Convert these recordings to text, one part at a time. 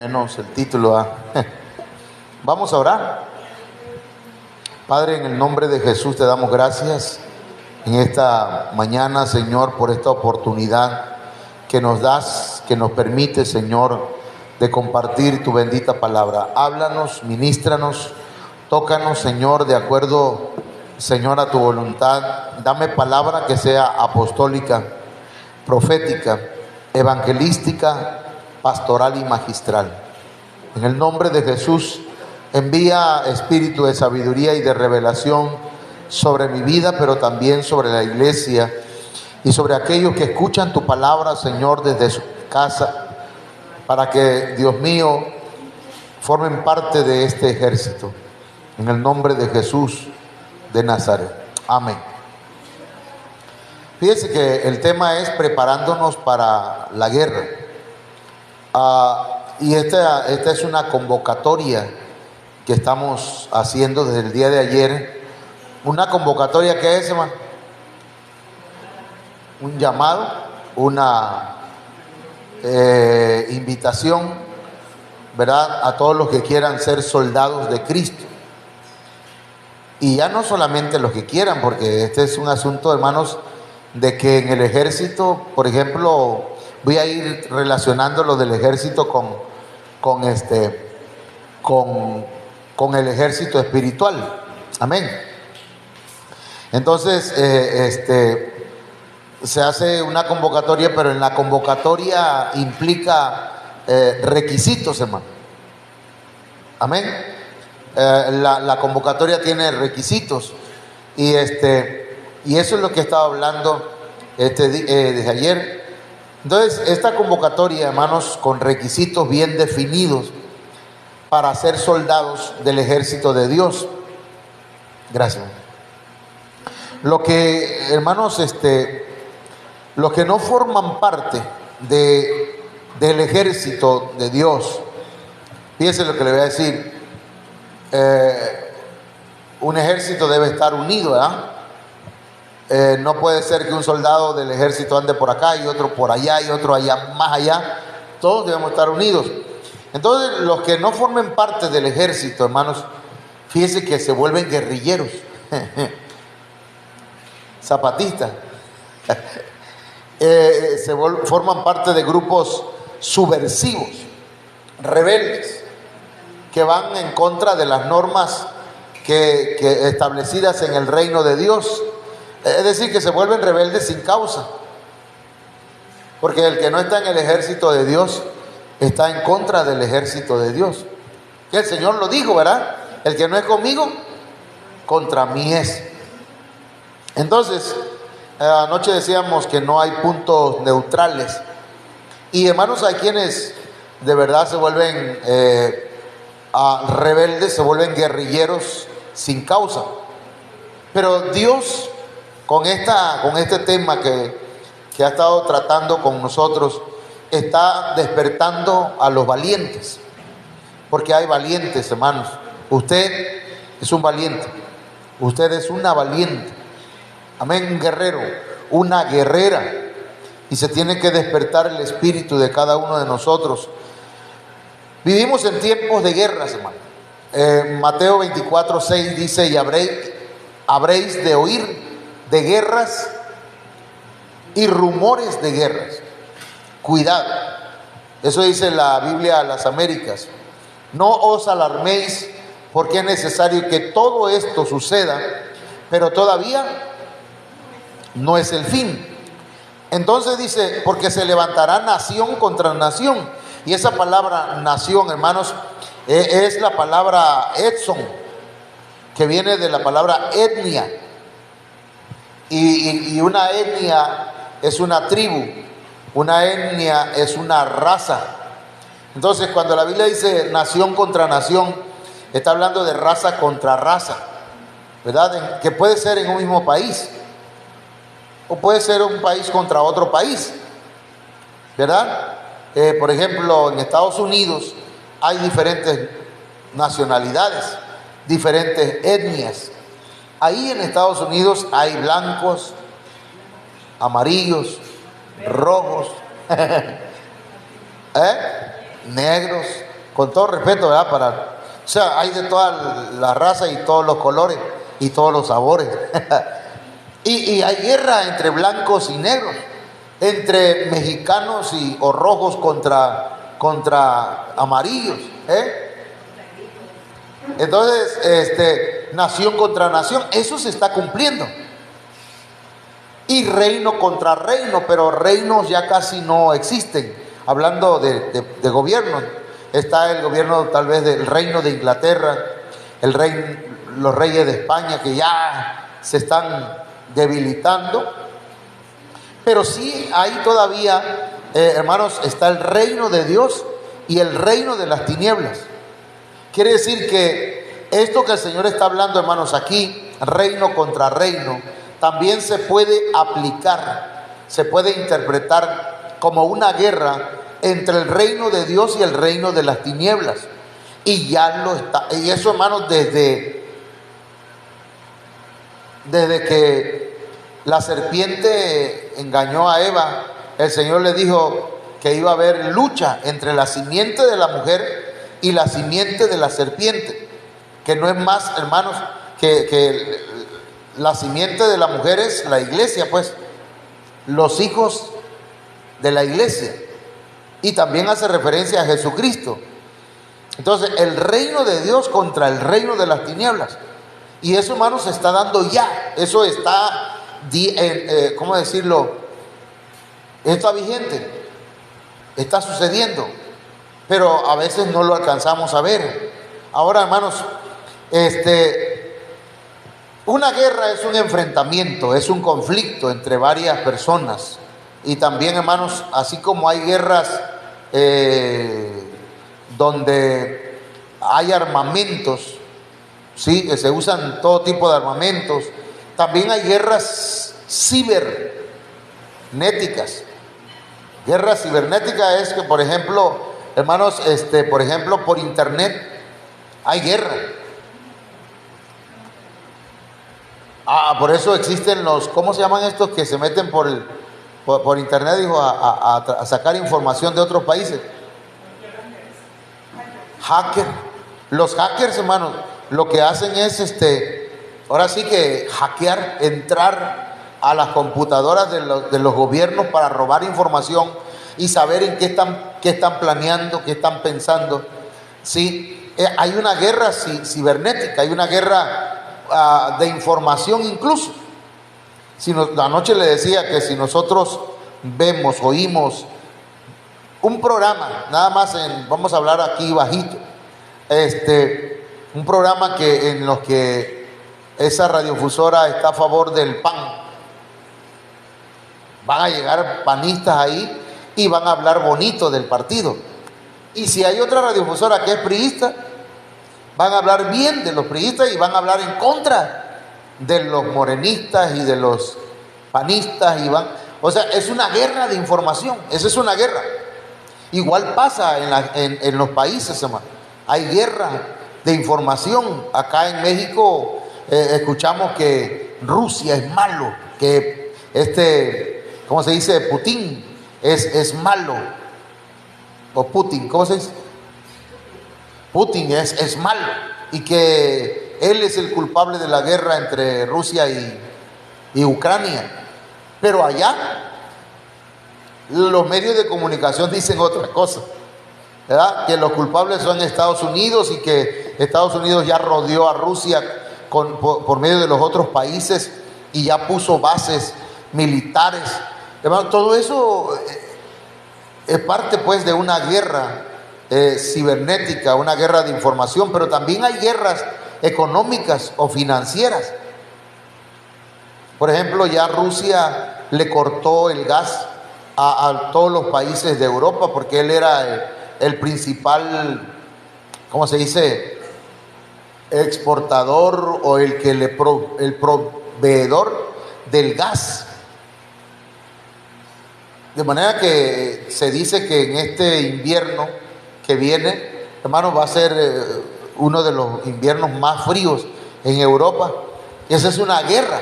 Menos el título. Vamos a orar. Padre, en el nombre de Jesús te damos gracias en esta mañana, Señor, por esta oportunidad que nos das, que nos permite, Señor, de compartir tu bendita palabra. Háblanos, ministranos, tócanos, Señor, de acuerdo, Señor, a tu voluntad. Dame palabra que sea apostólica, profética, evangelística, pastoral y magistral. En el nombre de Jesús, envía espíritu de sabiduría y de revelación sobre mi vida, pero también sobre la iglesia y sobre aquellos que escuchan tu palabra, Señor, desde su casa, para que, Dios mío, formen parte de este ejército. En el nombre de Jesús de Nazaret. Amén. Fíjense que el tema es preparándonos para la guerra. Y esta es una convocatoria que estamos haciendo desde el día de ayer. Una convocatoria que es, hermano, un llamado, una invitación, ¿verdad?, a todos los que quieran ser soldados de Cristo. Y ya no solamente los que quieran, porque este es un asunto, hermanos, de que en el ejército, por ejemplo, voy a ir relacionando lo del ejército con el ejército espiritual. Amén. Entonces, se hace una convocatoria, pero en la convocatoria implica requisitos, hermano. Amén. La convocatoria tiene requisitos y eso es lo que he estado hablando desde ayer. Entonces, esta convocatoria, hermanos, con requisitos bien definidos para ser soldados del ejército de Dios. Gracias. Lo que, hermanos, los que no forman parte del ejército de Dios, fíjense lo que le voy a decir. Un ejército debe estar unido, ¿verdad? No puede ser que un soldado del ejército ande por acá y otro por allá y otro allá, más allá. Todos debemos estar unidos. Entonces, los que no formen parte del ejército, hermanos, fíjense que se vuelven guerrilleros, zapatistas, forman parte de grupos subversivos, rebeldes, que van en contra de las normas que establecidas en el reino de Dios. Es decir, que se vuelven rebeldes sin causa. Porque el que no está en el ejército de Dios está en contra del ejército de Dios. Que el Señor lo dijo, ¿verdad? El que no es conmigo, contra mí es. Entonces, anoche decíamos que no hay puntos neutrales. Y hermanos, hay quienes de verdad se vuelven rebeldes, se vuelven guerrilleros sin causa. Pero Dios, con este tema que ha estado tratando con nosotros, está despertando a los valientes, porque hay valientes, hermanos. Usted es un valiente, usted es una valiente, amén, un guerrero, una guerrera, y se tiene que despertar el espíritu de cada uno de nosotros. Vivimos en tiempos de guerras, hermano. Mateo 24:6 dice: y habréis de oír de guerras y rumores de guerras. Cuidado, eso dice la Biblia a las Américas. No os alarméis, porque es necesario que todo esto suceda, pero todavía no es el fin. Entonces dice: porque se levantará nación contra nación. Y esa palabra nación, hermanos, es la palabra etson, que viene de la palabra etnia. Y una etnia es una tribu, una etnia es una raza. Entonces, cuando la Biblia dice nación contra nación, está hablando de raza contra raza, ¿verdad? Que puede ser en un mismo país, o puede ser un país contra otro país, ¿verdad? Por ejemplo, en Estados Unidos hay diferentes nacionalidades, diferentes etnias. Ahí en Estados Unidos hay blancos, amarillos, rojos, negros, con todo respeto, ¿verdad? O sea, hay de todas las razas y todos los colores y todos los sabores. y hay guerra entre blancos y negros, entre mexicanos o rojos contra amarillos, ¿eh? Entonces, nación contra nación, eso se está cumpliendo. Y reino contra reino, pero reinos ya casi no existen. Hablando de gobierno, está el gobierno tal vez del reino de Inglaterra, los reyes de España que ya se están debilitando. Pero sí hay todavía, hermanos, está el reino de Dios y el reino de las tinieblas. Quiere decir que esto que el Señor está hablando, hermanos, aquí, reino contra reino, también se puede aplicar, se puede interpretar como una guerra entre el reino de Dios y el reino de las tinieblas. Y ya lo está. Y eso, hermanos, desde que la serpiente engañó a Eva, el Señor le dijo que iba a haber lucha entre la simiente de la mujer y la simiente de la serpiente, que no es más, hermanos, que la simiente de la mujer es la iglesia, pues, los hijos de la iglesia, y también hace referencia a Jesucristo. Entonces, el reino de Dios contra el reino de las tinieblas, y eso, hermanos, se está dando ya, eso está, ¿cómo decirlo? Está vigente, está sucediendo, pero a veces no lo alcanzamos a ver. Ahora, hermanos, una guerra es un enfrentamiento, es un conflicto entre varias personas. Y también, hermanos, así como hay guerras donde hay armamentos, ¿sí? Que se usan todo tipo de armamentos, también hay guerras cibernéticas. Guerra cibernética es que, por ejemplo, hermanos, por ejemplo, por internet hay guerra. Por eso existen ¿cómo se llaman estos que se meten por internet, dijo, a sacar información de otros países? Hacker. Los hackers, hermanos, lo que hacen es, ahora sí que hackear, entrar a las computadoras de los gobiernos para robar información y saber en qué están planeando, qué están pensando. Sí, hay una guerra cibernética, hay una guerra de información incluso. Anoche le decía que si nosotros oímos un programa, nada más vamos a hablar aquí bajito, un programa en los que esa radiodifusora está a favor del PAN. Van a llegar panistas ahí y van a hablar bonito del partido. Y si hay otra radiodifusora que es priista, van a hablar bien de los priistas y van a hablar en contra de los morenistas y de los panistas. O sea, es una guerra de información, esa es una guerra. Igual pasa en los países, hermano. Hay guerra de información. Acá en México escuchamos que Rusia es malo, que ¿cómo se dice? Putin es malo. O Putin, ¿cómo se dice? Putin es malo y que él es el culpable de la guerra entre Rusia y Ucrania. Pero allá los medios de comunicación dicen otra cosa, ¿verdad? Que los culpables son Estados Unidos y que Estados Unidos ya rodeó a Rusia por medio de los otros países y ya puso bases militares. Hermano, todo eso es parte, pues, de una guerra cibernética, una guerra de información, pero también hay guerras económicas o financieras. Por ejemplo, ya Rusia le cortó el gas a todos los países de Europa porque él era el principal, ¿cómo se dice?, exportador o el proveedor del gas. De manera que se dice que en este invierno que viene, hermano, va a ser uno de los inviernos más fríos en Europa. Esa es una guerra.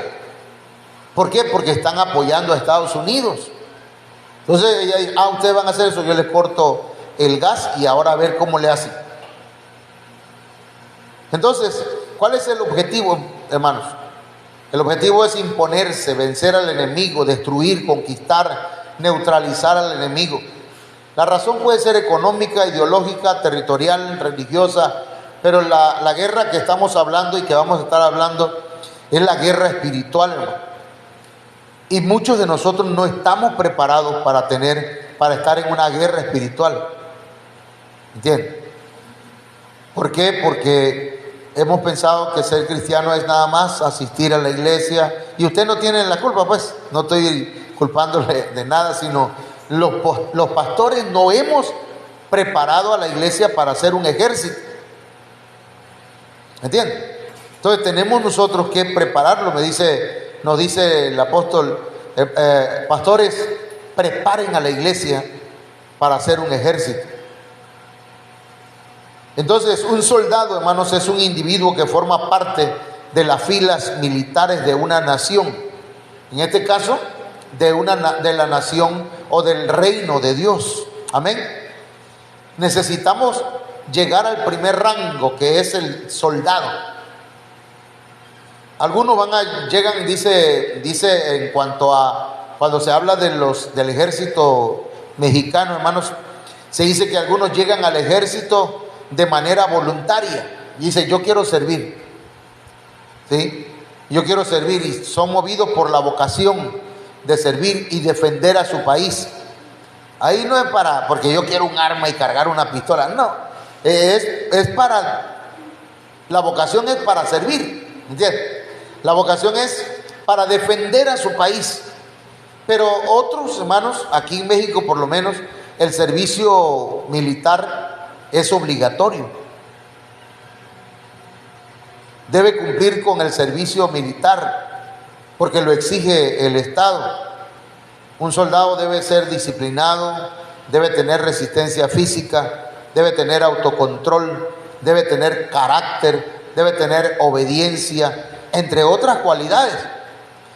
¿Por qué? Porque están apoyando a Estados Unidos. Entonces ella dice, ustedes van a hacer eso, yo les corto el gas y ahora a ver cómo le hace. Entonces, ¿cuál es el objetivo, hermanos? El objetivo es imponerse, vencer al enemigo, destruir, conquistar, neutralizar al enemigo. La razón puede ser económica, ideológica, territorial, religiosa, pero la guerra que estamos hablando y que vamos a estar hablando es la guerra espiritual, hermano. Y muchos de nosotros no estamos preparados para estar en una guerra espiritual. ¿Entienden? ¿Por qué? Porque hemos pensado que ser cristiano es nada más asistir a la iglesia. Y usted no tiene la culpa, pues. No estoy culpándole de nada, sino los pastores no hemos preparado a la iglesia para hacer un ejército. ¿Entienden? Entonces tenemos nosotros que prepararlo. Nos dice el apóstol, pastores, preparen a la iglesia para hacer un ejército. Entonces, un soldado, hermanos, es un individuo que forma parte de las filas militares de una nación. En este caso, de la nación o del reino de Dios. Amén. Necesitamos llegar al primer rango, que es el soldado. Algunos llegan, dice en cuanto a, cuando se habla del ejército mexicano, hermanos, se dice que algunos llegan al ejército de manera voluntaria. Y dice, yo quiero servir. ¿Sí? Yo quiero servir, y son movidos por la vocación de servir y defender a su país. Ahí no es porque yo quiero un arma y cargar una pistola, no. La vocación es para servir, ¿entiendes? La vocación es para defender a su país. Pero otros, hermanos, aquí en México por lo menos, el servicio militar es obligatorio. Debe cumplir con el servicio militar porque lo exige el Estado. Un soldado debe ser disciplinado, debe tener resistencia física, debe tener autocontrol, debe tener carácter, debe tener obediencia, entre otras cualidades.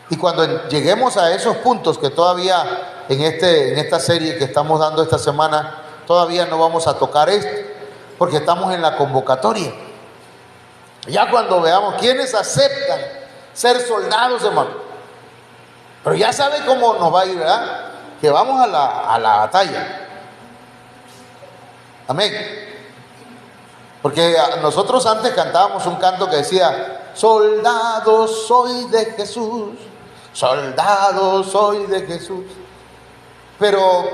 Y cuando lleguemos a esos puntos, que todavía en esta serie que estamos dando esta semana, todavía no vamos a tocar esto, porque estamos en la convocatoria. Ya cuando veamos quiénes aceptan ser soldados, hermano, pero ya sabe cómo nos va a ir, ¿verdad? Que vamos a la batalla. Amén. Porque nosotros antes cantábamos un canto que decía: soldado soy de Jesús, soldado soy de Jesús. Pero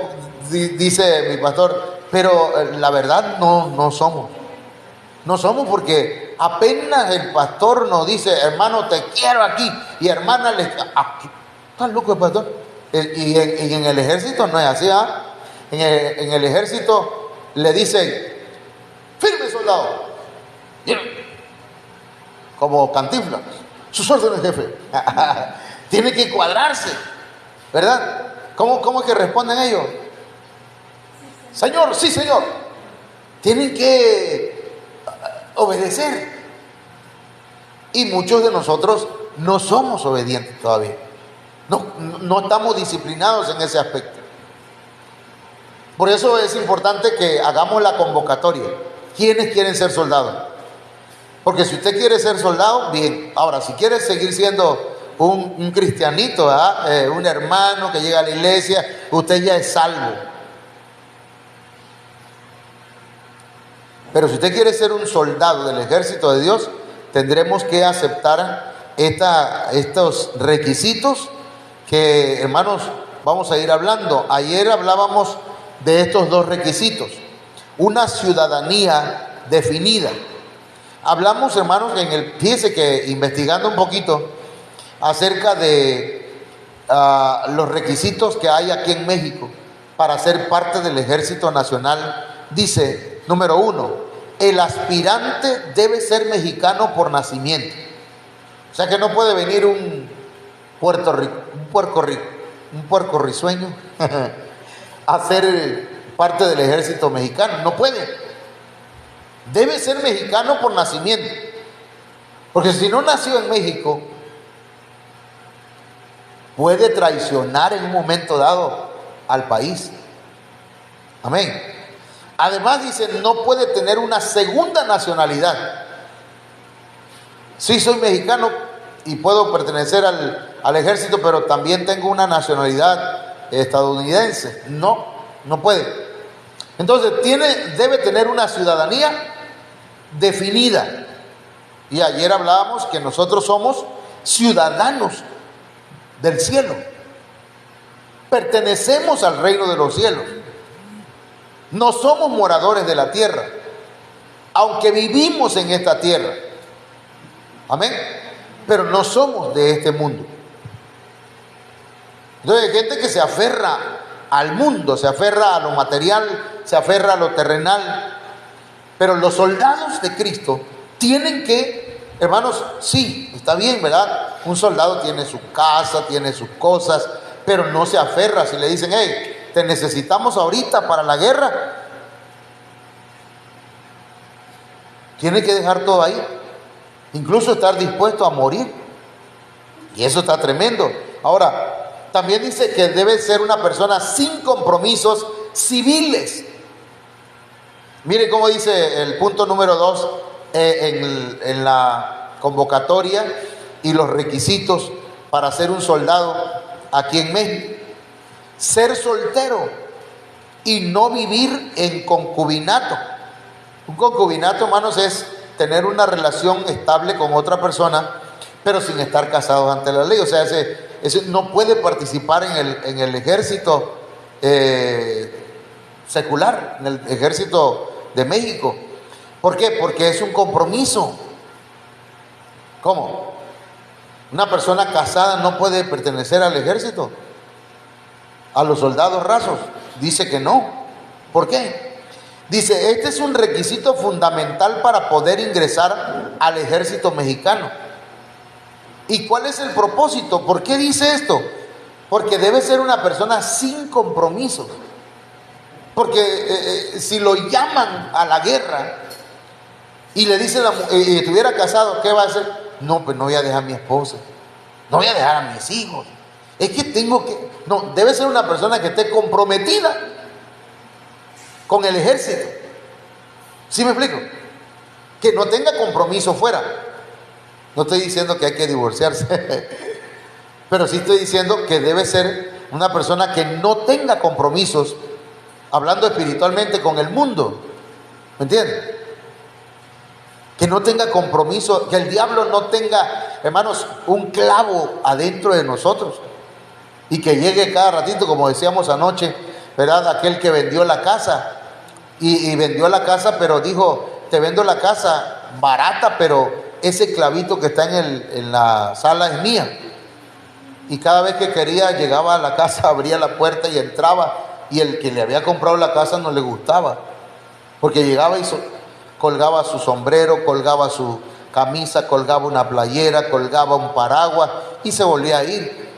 dice mi pastor, pero la verdad no somos. No somos, porque apenas el pastor nos dice: hermano, te quiero aquí, y hermana, ¿está loco el pastor? Y en el ejército no es así, ¿ah? En el ejército le dicen: firme, soldado, como Cantinflas, sus órdenes, jefe. Tiene que cuadrarse, ¿verdad? ¿Cómo es que responden ellos? Señor, sí, señor. Tienen que obedecer. Y muchos de nosotros no somos obedientes todavía. No estamos disciplinados en ese aspecto. Por eso es importante que hagamos la convocatoria. ¿Quiénes quieren ser soldados? Porque si usted quiere ser soldado, bien. Ahora, si quiere seguir siendo un cristianito, un hermano que llega a la iglesia, usted ya es salvo. Pero si usted quiere ser un soldado del ejército de Dios, tendremos que aceptar estos requisitos que, hermanos, vamos a ir hablando. Ayer hablábamos de estos dos requisitos: una ciudadanía definida. Hablamos, hermanos, fíjense que investigando un poquito acerca de los requisitos que hay aquí en México para ser parte del Ejército Nacional, dice, número 1, el aspirante debe ser mexicano por nacimiento. O sea que no puede venir un puercorrizueño a ser parte del ejército mexicano. No puede. Debe ser mexicano por nacimiento. Porque si no nació en México, puede traicionar en un momento dado al país. Amén. Además dice, no puede tener una segunda nacionalidad. Sí, soy mexicano y puedo pertenecer al ejército, pero también tengo una nacionalidad estadounidense. No, no puede. Entonces debe tener una ciudadanía definida. Y ayer hablábamos que nosotros somos ciudadanos del cielo. Pertenecemos al reino de los cielos. No somos moradores de la tierra, aunque vivimos en esta tierra. Amén. Pero no somos de este mundo. Entonces hay gente que se aferra al mundo, se aferra a lo material, se aferra a lo terrenal. Pero los soldados de Cristo tienen que, hermanos, sí, está bien, ¿verdad? Un soldado tiene su casa, tiene sus cosas, pero no se aferra. Si le dicen, hey, te necesitamos ahorita para la guerra, tiene que dejar todo ahí, incluso estar dispuesto a morir. Y eso está tremendo. Ahora, también dice que debe ser una persona sin compromisos civiles. Mire cómo dice el punto número 2 en la convocatoria y los requisitos para ser un soldado aquí en México. Ser soltero y no vivir en concubinato. Un concubinato, hermanos, es tener una relación estable con otra persona, pero sin estar casados ante la ley. O sea, ese no puede participar en el ejército secular, en el ejército de México. ¿Por qué? Porque es un compromiso. ¿Cómo? Una persona casada no puede pertenecer al ejército, a los soldados rasos. Dice que no. ¿Por qué? Dice, este es un requisito fundamental para poder ingresar al ejército mexicano. ¿Y cuál es el propósito? ¿Por qué dice esto? Porque debe ser una persona sin compromisos. Porque si lo llaman a la guerra y le dice y estuviera casado, ¿qué va a hacer? No, pues no voy a dejar a mi esposa, no voy a dejar a mis hijos. Es que tengo que... No, debe ser una persona que esté comprometida con el ejército. ¿Sí me explico? Que no tenga compromiso fuera. No estoy diciendo que hay que divorciarse, pero sí estoy diciendo que debe ser una persona que no tenga compromisos, hablando espiritualmente, con el mundo. ¿Me entiendes? Que no tenga compromiso, que el diablo no tenga, hermanos, un clavo adentro de nosotros. Y que llegue cada ratito, como decíamos anoche, ¿verdad? Aquel que vendió la casa y vendió la casa, pero dijo, te vendo la casa barata, pero ese clavito que está en la sala es mía. Y cada vez que quería, llegaba a la casa, abría la puerta y entraba. Y el que le había comprado la casa no le gustaba, porque llegaba y colgaba su sombrero, colgaba su camisa, colgaba una playera, colgaba un paraguas y se volvía a ir.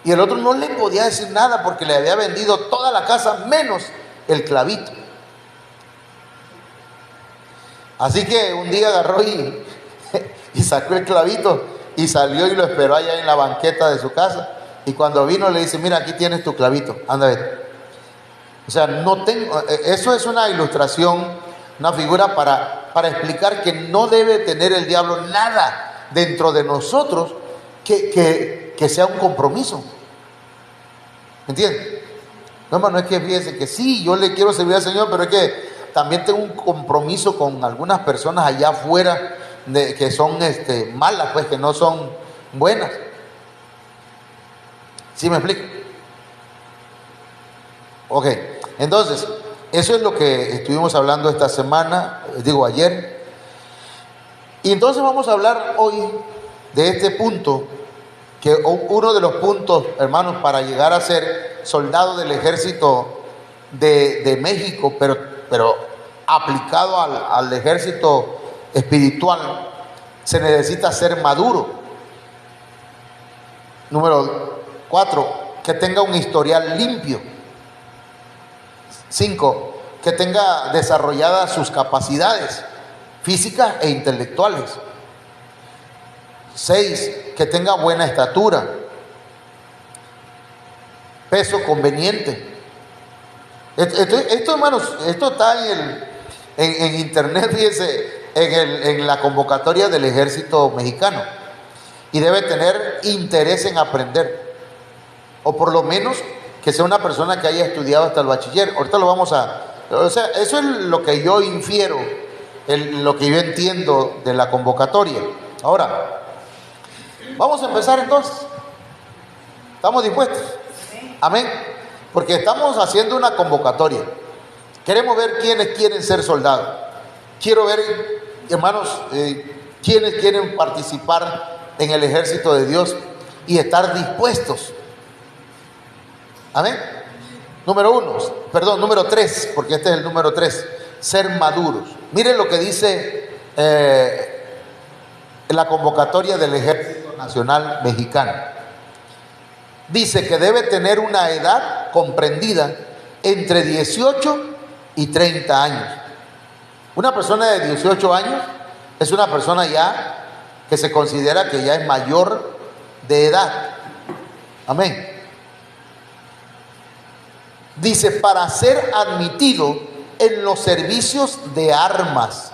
Y el otro no le podía decir nada porque le había vendido toda la casa menos el clavito. Así que un día agarró y sacó el clavito y salió y lo esperó allá en la banqueta de su casa. Y cuando vino le dice, mira, aquí tienes tu clavito, anda a ver. O sea, no tengo, eso es una ilustración, una figura para explicar que no debe tener el diablo nada dentro de nosotros que sea un compromiso. ¿Me entiendes? No, hermano, es que fíjense que sí, yo le quiero servir al Señor, pero es que también tengo un compromiso con algunas personas allá afuera que son malas, pues, que no son buenas. ¿Sí me explico? Ok, entonces, eso es lo que estuvimos hablando esta semana, ayer. Y entonces vamos a hablar hoy de este punto, que uno de los puntos, hermanos, para llegar a ser soldado del ejército de México, pero aplicado al ejército espiritual, se necesita ser maduro. Número 4, que tenga un historial limpio. 5, que tenga desarrolladas sus capacidades físicas e intelectuales. 6, que tenga buena estatura, peso conveniente. Esto, hermanos, esto está en internet, fíjense, en la convocatoria del ejército mexicano. Y debe tener interés en aprender. O por lo menos que sea una persona que haya estudiado hasta el bachiller. Ahorita lo vamos a... O sea, eso es lo que yo infiero, lo que yo entiendo de la convocatoria. Ahora, vamos a empezar entonces. ¿Estamos dispuestos? Amén. Porque estamos haciendo una convocatoria. Queremos ver quiénes quieren ser soldados. Quiero ver, hermanos, quiénes quieren participar en el ejército de Dios y estar dispuestos. Amén. Número 3, porque este es el número 3, ser maduros. Miren lo que dice la convocatoria del Ejército Nacional Mexicano. Dice que debe tener una edad comprendida entre 18 y 30 años. Una persona de 18 años es una persona ya que se considera que ya es mayor de edad. Amén. Dice, para ser admitido en los servicios de armas.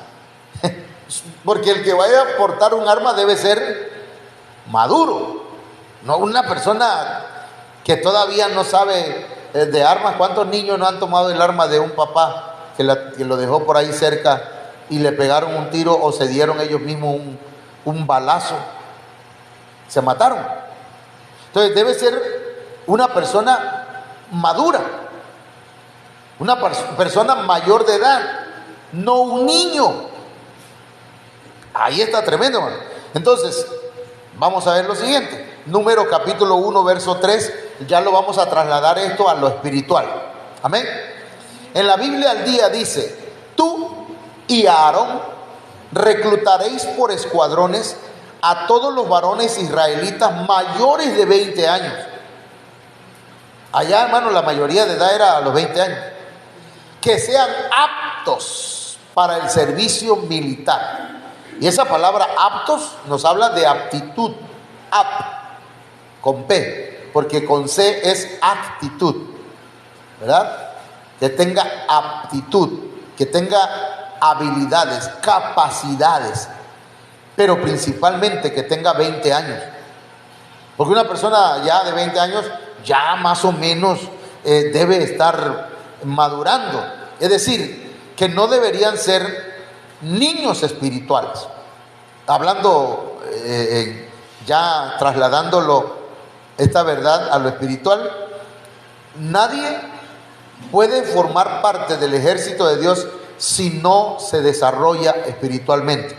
Porque el que vaya a portar un arma debe ser maduro. No una persona que todavía no sabe de armas. ¿Cuántos niños no han tomado el arma de un papá que lo dejó por ahí cerca y le pegaron un tiro o se dieron ellos mismos un balazo? Se mataron. Entonces debe ser una persona madura, una persona mayor de edad, no un niño. Ahí está tremendo, hermano. Entonces, vamos a ver lo siguiente. Número capítulo 1, verso 3. Ya lo vamos a trasladar esto a lo espiritual. Amén. En la Biblia al día dice: tú y Aarón reclutaréis por escuadrones a todos los varones israelitas mayores de 20 años. Allá, hermano, la mayoría de edad era a los 20 años. Que sean aptos para el servicio militar. Y esa palabra aptos nos habla de aptitud. Con P, porque con C es actitud, ¿verdad? Que tenga aptitud, que tenga habilidades, capacidades, pero principalmente que tenga 20 años. Porque una persona ya de 20 años ya más o menos debe estar madurando. Es decir, que no deberían ser niños espirituales. Hablando, ya trasladándolo, esta verdad a lo espiritual, nadie puede formar parte del ejército de Dios si no se desarrolla espiritualmente,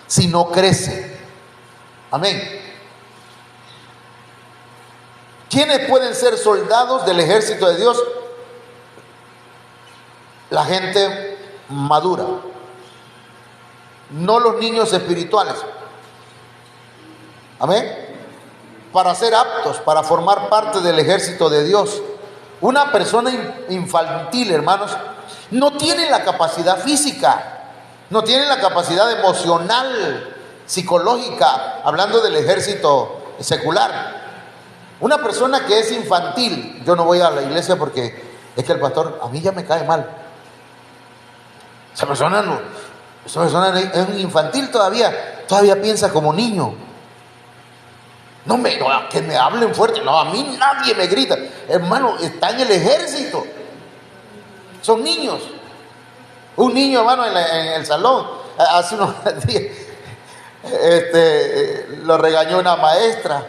si no crece. Amén. ¿Quiénes pueden ser soldados del ejército de Dios? La gente madura, no los niños espirituales. Amén. Para ser aptos, para formar parte del ejército de Dios. Una persona infantil, hermanos, no tiene la capacidad física, no tiene la capacidad emocional, psicológica, hablando del ejército secular. Una persona que es infantil, yo no voy a la iglesia porque es que el pastor, a mí ya me cae mal. Esa persona es un infantil todavía piensa como niño. No, que me hablen fuerte. No, a mí nadie me grita. Hermano, está en el ejército. Son niños. Un niño, hermano, en el salón, hace unos días, lo regañó una maestra.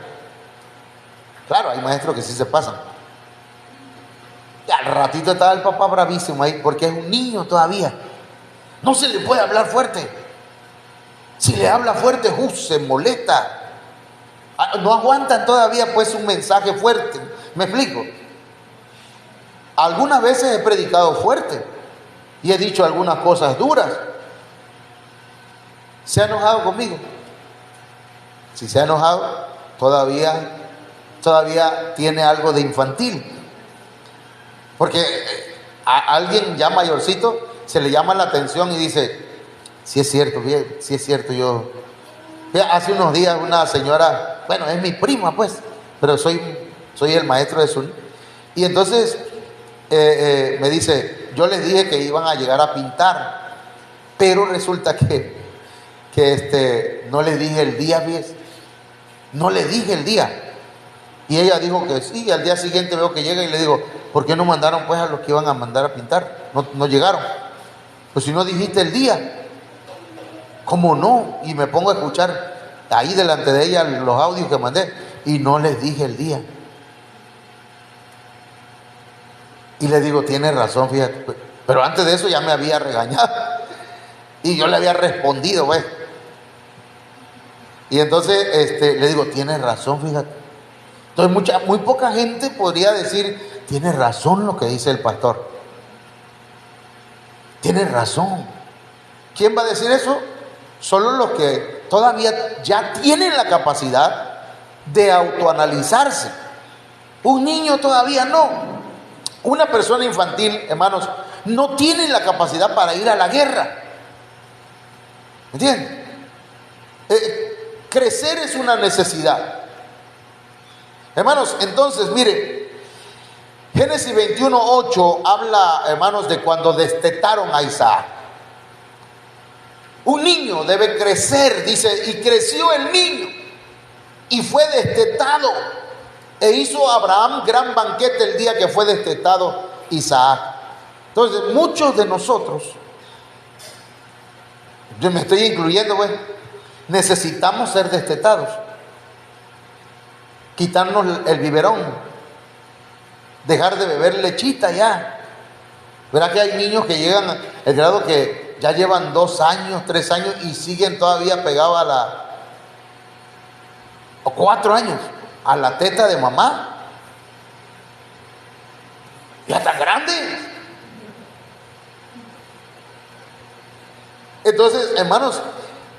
Claro, hay maestros que sí se pasan. Y al ratito estaba el papá bravísimo ahí, porque es un niño todavía. No se le puede hablar fuerte. Si le habla fuerte, se molesta. No aguantan todavía pues un mensaje fuerte. ¿Me explico? Algunas veces he predicado fuerte y he dicho algunas cosas duras. ¿Se ha enojado conmigo? Si se ha enojado, todavía tiene algo de infantil. Porque a alguien ya mayorcito se le llama la atención y dice: sí es cierto, bien, sí es cierto, yo... Hace unos días una señora, bueno, es mi prima pues, pero soy el maestro de su... Y entonces me dice, yo les dije que iban a llegar a pintar, pero resulta que no les dije el día, ¿ves? No le dije el día. Y ella dijo que sí, y al día siguiente veo que llega y le digo, ¿por qué no mandaron pues a los que iban a mandar a pintar? No llegaron. Pues si no dijiste el día, ¿cómo no? Y me pongo a escuchar ahí delante de ella los audios que mandé y no les dije el día. Y le digo, tienes razón, fíjate. Pero antes de eso ya me había regañado y yo le había respondido, pues. Y entonces le digo, tienes razón, fíjate. Entonces muy poca gente podría decir, tiene razón lo que dice el pastor. Tiene razón. ¿Quién va a decir eso? Solo los que todavía ya tienen la capacidad de autoanalizarse. Un niño todavía no. Una persona infantil, hermanos, no tiene la capacidad para ir a la guerra. ¿Entienden? Crecer es una necesidad. Hermanos, entonces, mire, Génesis 21:8 habla, hermanos, de cuando destetaron a Isaac. Un niño debe crecer, dice, y creció el niño y fue destetado. E hizo Abraham gran banquete el día que fue destetado Isaac. Entonces, muchos de nosotros, yo me estoy incluyendo, pues, necesitamos ser destetados. Quitarnos el biberón, dejar de beber lechita ya. Verá que hay niños que llegan al grado que ya llevan 2 años, 3 años y siguen todavía pegados o 4 años, a la teta de mamá. Ya tan grandes. Entonces, hermanos,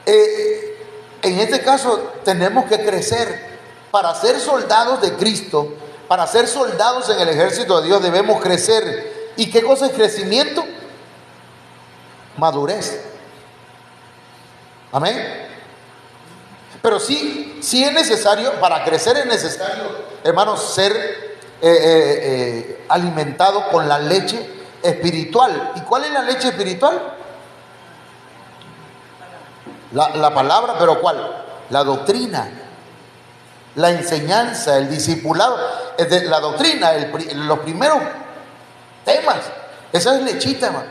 en este caso tenemos que crecer. Para ser soldados de Cristo, para ser soldados en el ejército de Dios, debemos crecer. ¿Y qué cosa es crecimiento? Madurez. Amén. Pero sí es necesario, para crecer es necesario, hermanos, ser alimentado con la leche espiritual. ¿Y cuál es la leche espiritual? La palabra, pero ¿cuál? La doctrina. La enseñanza, el discipulado, la doctrina, los primeros temas. Esa es lechita, hermano.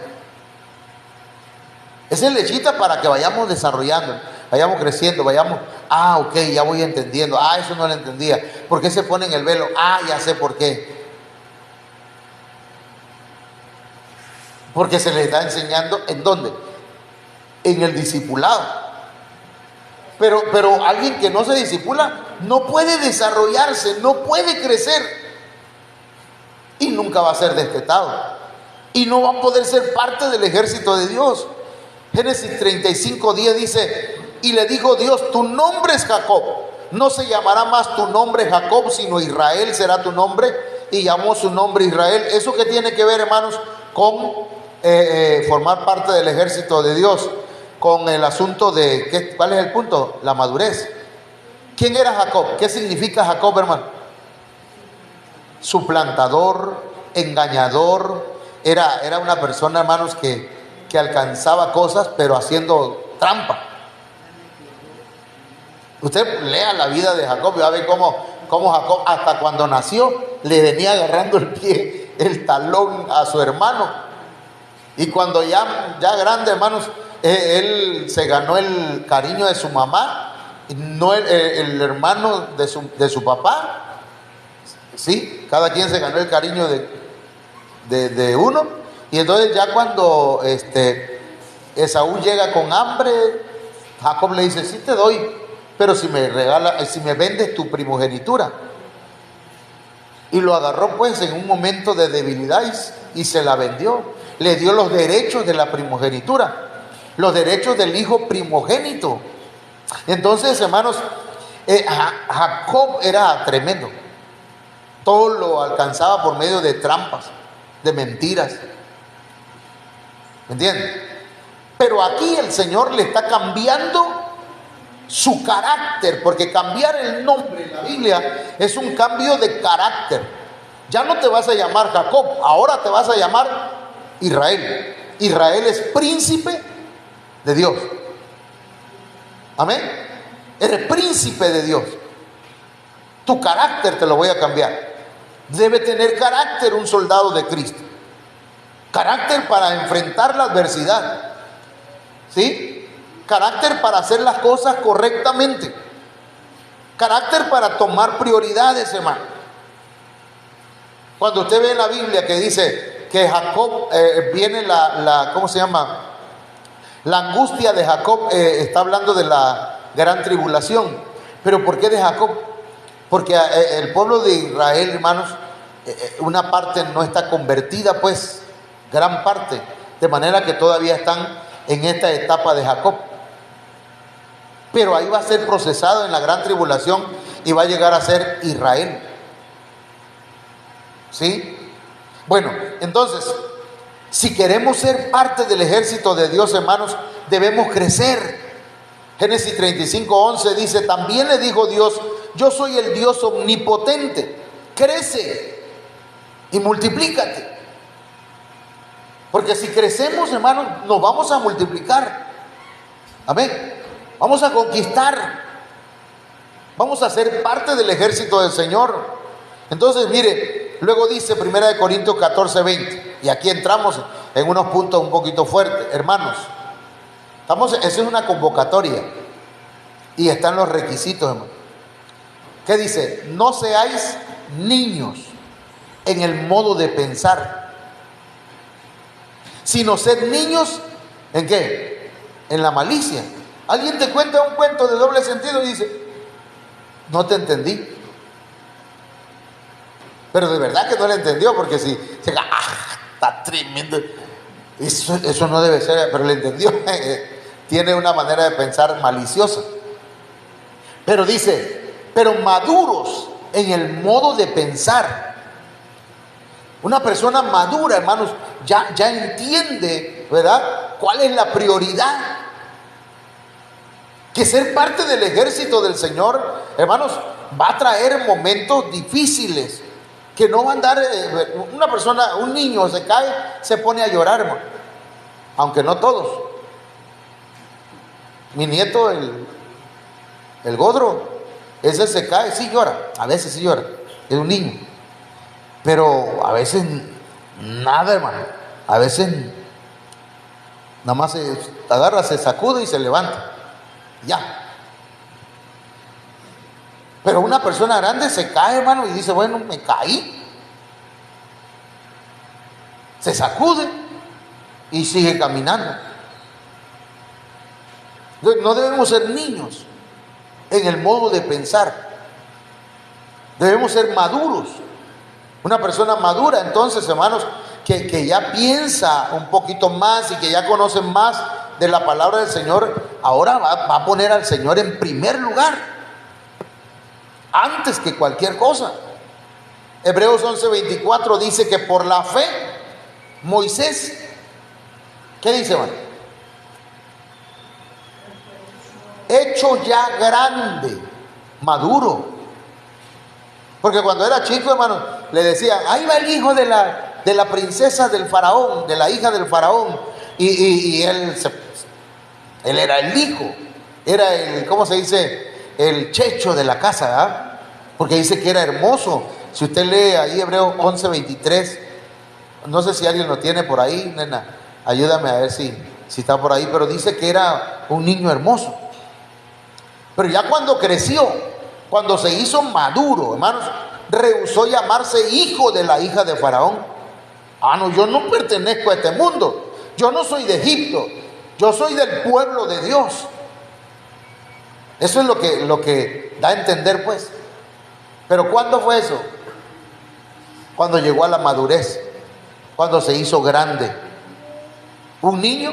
Esa es lechita para que vayamos desarrollando, vayamos creciendo, vayamos, ok, ya voy entendiendo, eso no lo entendía. ¿Por qué se pone en el velo? Ya sé por qué. Porque se les está enseñando, ¿en dónde? En el discipulado. Pero alguien que no se discipula no puede desarrollarse, no puede crecer y nunca va a ser destetado y no va a poder ser parte del ejército de Dios. Génesis 35:10 dice, y le dijo Dios, tu nombre es Jacob, no se llamará más tu nombre Jacob, sino Israel será tu nombre, y llamó su nombre Israel. ¿Eso qué tiene que ver, hermanos, con formar parte del ejército de Dios? Con el asunto de, ¿cuál es el punto? La madurez. ¿Quién era Jacob? ¿Qué significa Jacob, hermano? Suplantador, engañador. Era una persona, hermanos, que alcanzaba cosas, pero haciendo trampa. Usted lea la vida de Jacob y va a ver cómo Jacob, hasta cuando nació, le venía agarrando el pie, el talón a su hermano. Y cuando ya grande, hermanos, él se ganó el cariño de su mamá, no el hermano de su papá. Sí, cada quien se ganó el cariño de uno. Y entonces ya cuando Esaú llega con hambre, Jacob le dice, sí te doy, pero si me vendes tu primogenitura. Y lo agarró pues en un momento de debilidad y se la vendió. Le dio los derechos de la primogenitura, los derechos del hijo primogénito. Entonces, hermanos, Jacob era tremendo. Todo lo alcanzaba por medio de trampas, de mentiras. ¿Me entienden? Pero aquí el Señor le está cambiando su carácter, porque cambiar el nombre en la Biblia es un cambio de carácter. Ya no te vas a llamar Jacob, ahora te vas a llamar Israel. Israel es príncipe de Dios. Amén. Eres príncipe de Dios. Tu carácter te lo voy a cambiar. Debe tener carácter un soldado de Cristo. Carácter para enfrentar la adversidad. ¿Sí? Carácter para hacer las cosas correctamente. Carácter para tomar prioridades, hermano. Cuando usted ve en la Biblia que dice que Jacob, viene ¿cómo se llama? La angustia de Jacob, está hablando de la gran tribulación. ¿Pero por qué de Jacob? Porque el pueblo de Israel, hermanos, una parte no está convertida, pues, gran parte. De manera que todavía están en esta etapa de Jacob. Pero ahí va a ser procesado en la gran tribulación y va a llegar a ser Israel. ¿Sí? Bueno, entonces, si queremos ser parte del ejército de Dios, hermanos, debemos crecer. Génesis 35:11 dice: también le dijo Dios: yo soy el Dios omnipotente, crece y multiplícate. Porque si crecemos, hermanos, nos vamos a multiplicar. Amén. Vamos a conquistar. Vamos a ser parte del ejército del Señor. Entonces, mire, luego dice 1 Corintios 14:20, y aquí entramos en unos puntos un poquito fuertes, hermanos. Esa es una convocatoria y están los requisitos, hermano. ¿Qué dice? No seáis niños en el modo de pensar, sino sed niños ¿en qué? En la malicia. Alguien te cuenta un cuento de doble sentido y dice: no te entendí. Pero de verdad que no le entendió, porque si está tremendo, eso no debe ser, pero le entendió. Tiene una manera de pensar maliciosa. Pero dice: pero maduros en el modo de pensar. Una persona madura, hermanos, ya entiende, ¿verdad?, cuál es la prioridad. Que ser parte del ejército del Señor, hermanos, va a traer momentos difíciles. Que no va a andar, una persona, un niño se cae, se pone a llorar, hermano. Aunque no todos. Mi nieto, el Godro, ese se cae, sí llora, a veces sí llora, es un niño. Pero a veces nada, hermano. A veces nada más se agarra, se sacude y se levanta. Ya. Pero una persona grande se cae, hermano, y dice: bueno, me caí. Se sacude y sigue caminando. No debemos ser niños en el modo de pensar. Debemos ser maduros. Una persona madura, entonces, hermanos, que ya piensa un poquito más y que ya conoce más de la palabra del Señor, ahora va a poner al Señor en primer lugar, antes que cualquier cosa. Hebreos 11:24 dice que por la fe Moisés, ¿qué dice, hermano? Hecho ya grande, maduro. Porque cuando era chico, hermano, le decían: ahí va el hijo de la princesa del faraón, de la hija del faraón. Y él era el hijo, era el, ¿cómo se dice?, el checho de la casa, ¿verdad? Porque dice que era hermoso. Si usted lee ahí Hebreos 11:23, no sé si alguien lo tiene por ahí, nena, ayúdame a ver si está por ahí, pero dice que era un niño hermoso. Pero ya cuando creció, cuando se hizo maduro, hermanos, rehusó llamarse hijo de la hija de Faraón. No, yo no pertenezco a este mundo, yo no soy de Egipto, yo soy del pueblo de Dios. Eso es lo que da a entender, pues. Pero ¿cuándo fue eso? Cuando llegó a la madurez, cuando se hizo grande. Un niño,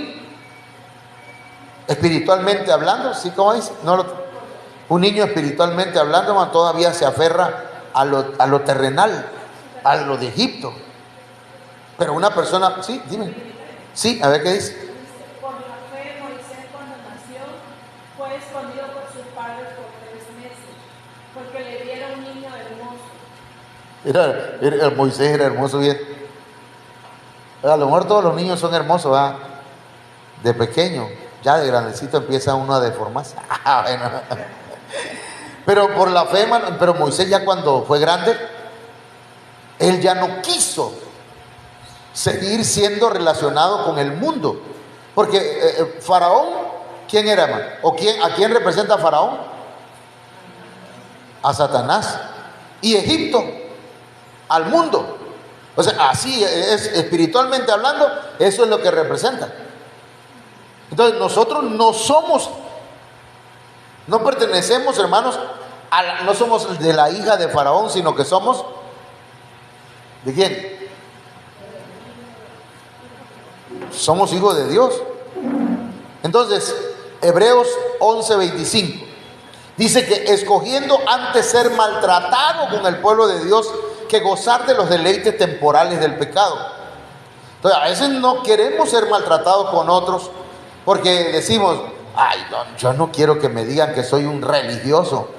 espiritualmente hablando, ¿sí? ¿Cómo dice? Un niño espiritualmente hablando, man, todavía se aferra a lo terrenal, a lo de Egipto. Pero una persona, sí, dime. Sí, a ver qué dice. Por la fe, Moisés, cuando nació, fue escondido por sus padres por 3 meses, porque le dieron un niño hermoso. Moisés era hermoso bien. A lo mejor todos los niños son hermosos, ¿verdad? De pequeño, ya de grandecito empieza uno a deformarse. Bueno. Pero por la fe, hermano, pero Moisés ya cuando fue grande, él ya no quiso seguir siendo relacionado con el mundo. Porque Faraón, ¿quién era, hermano? ¿A quién representa Faraón? A Satanás. Y Egipto, al mundo. O sea, así es, espiritualmente hablando, eso es lo que representa. Entonces nosotros no pertenecemos, hermanos, no somos de la hija de Faraón, sino que somos ¿de quién? Somos hijos de Dios. Entonces, Hebreos 11:25 dice que escogiendo antes ser maltratado con el pueblo de Dios que gozar de los deleites temporales del pecado. Entonces, a veces no queremos ser maltratados con otros porque decimos, ay, no, yo no quiero que me digan que soy un religioso.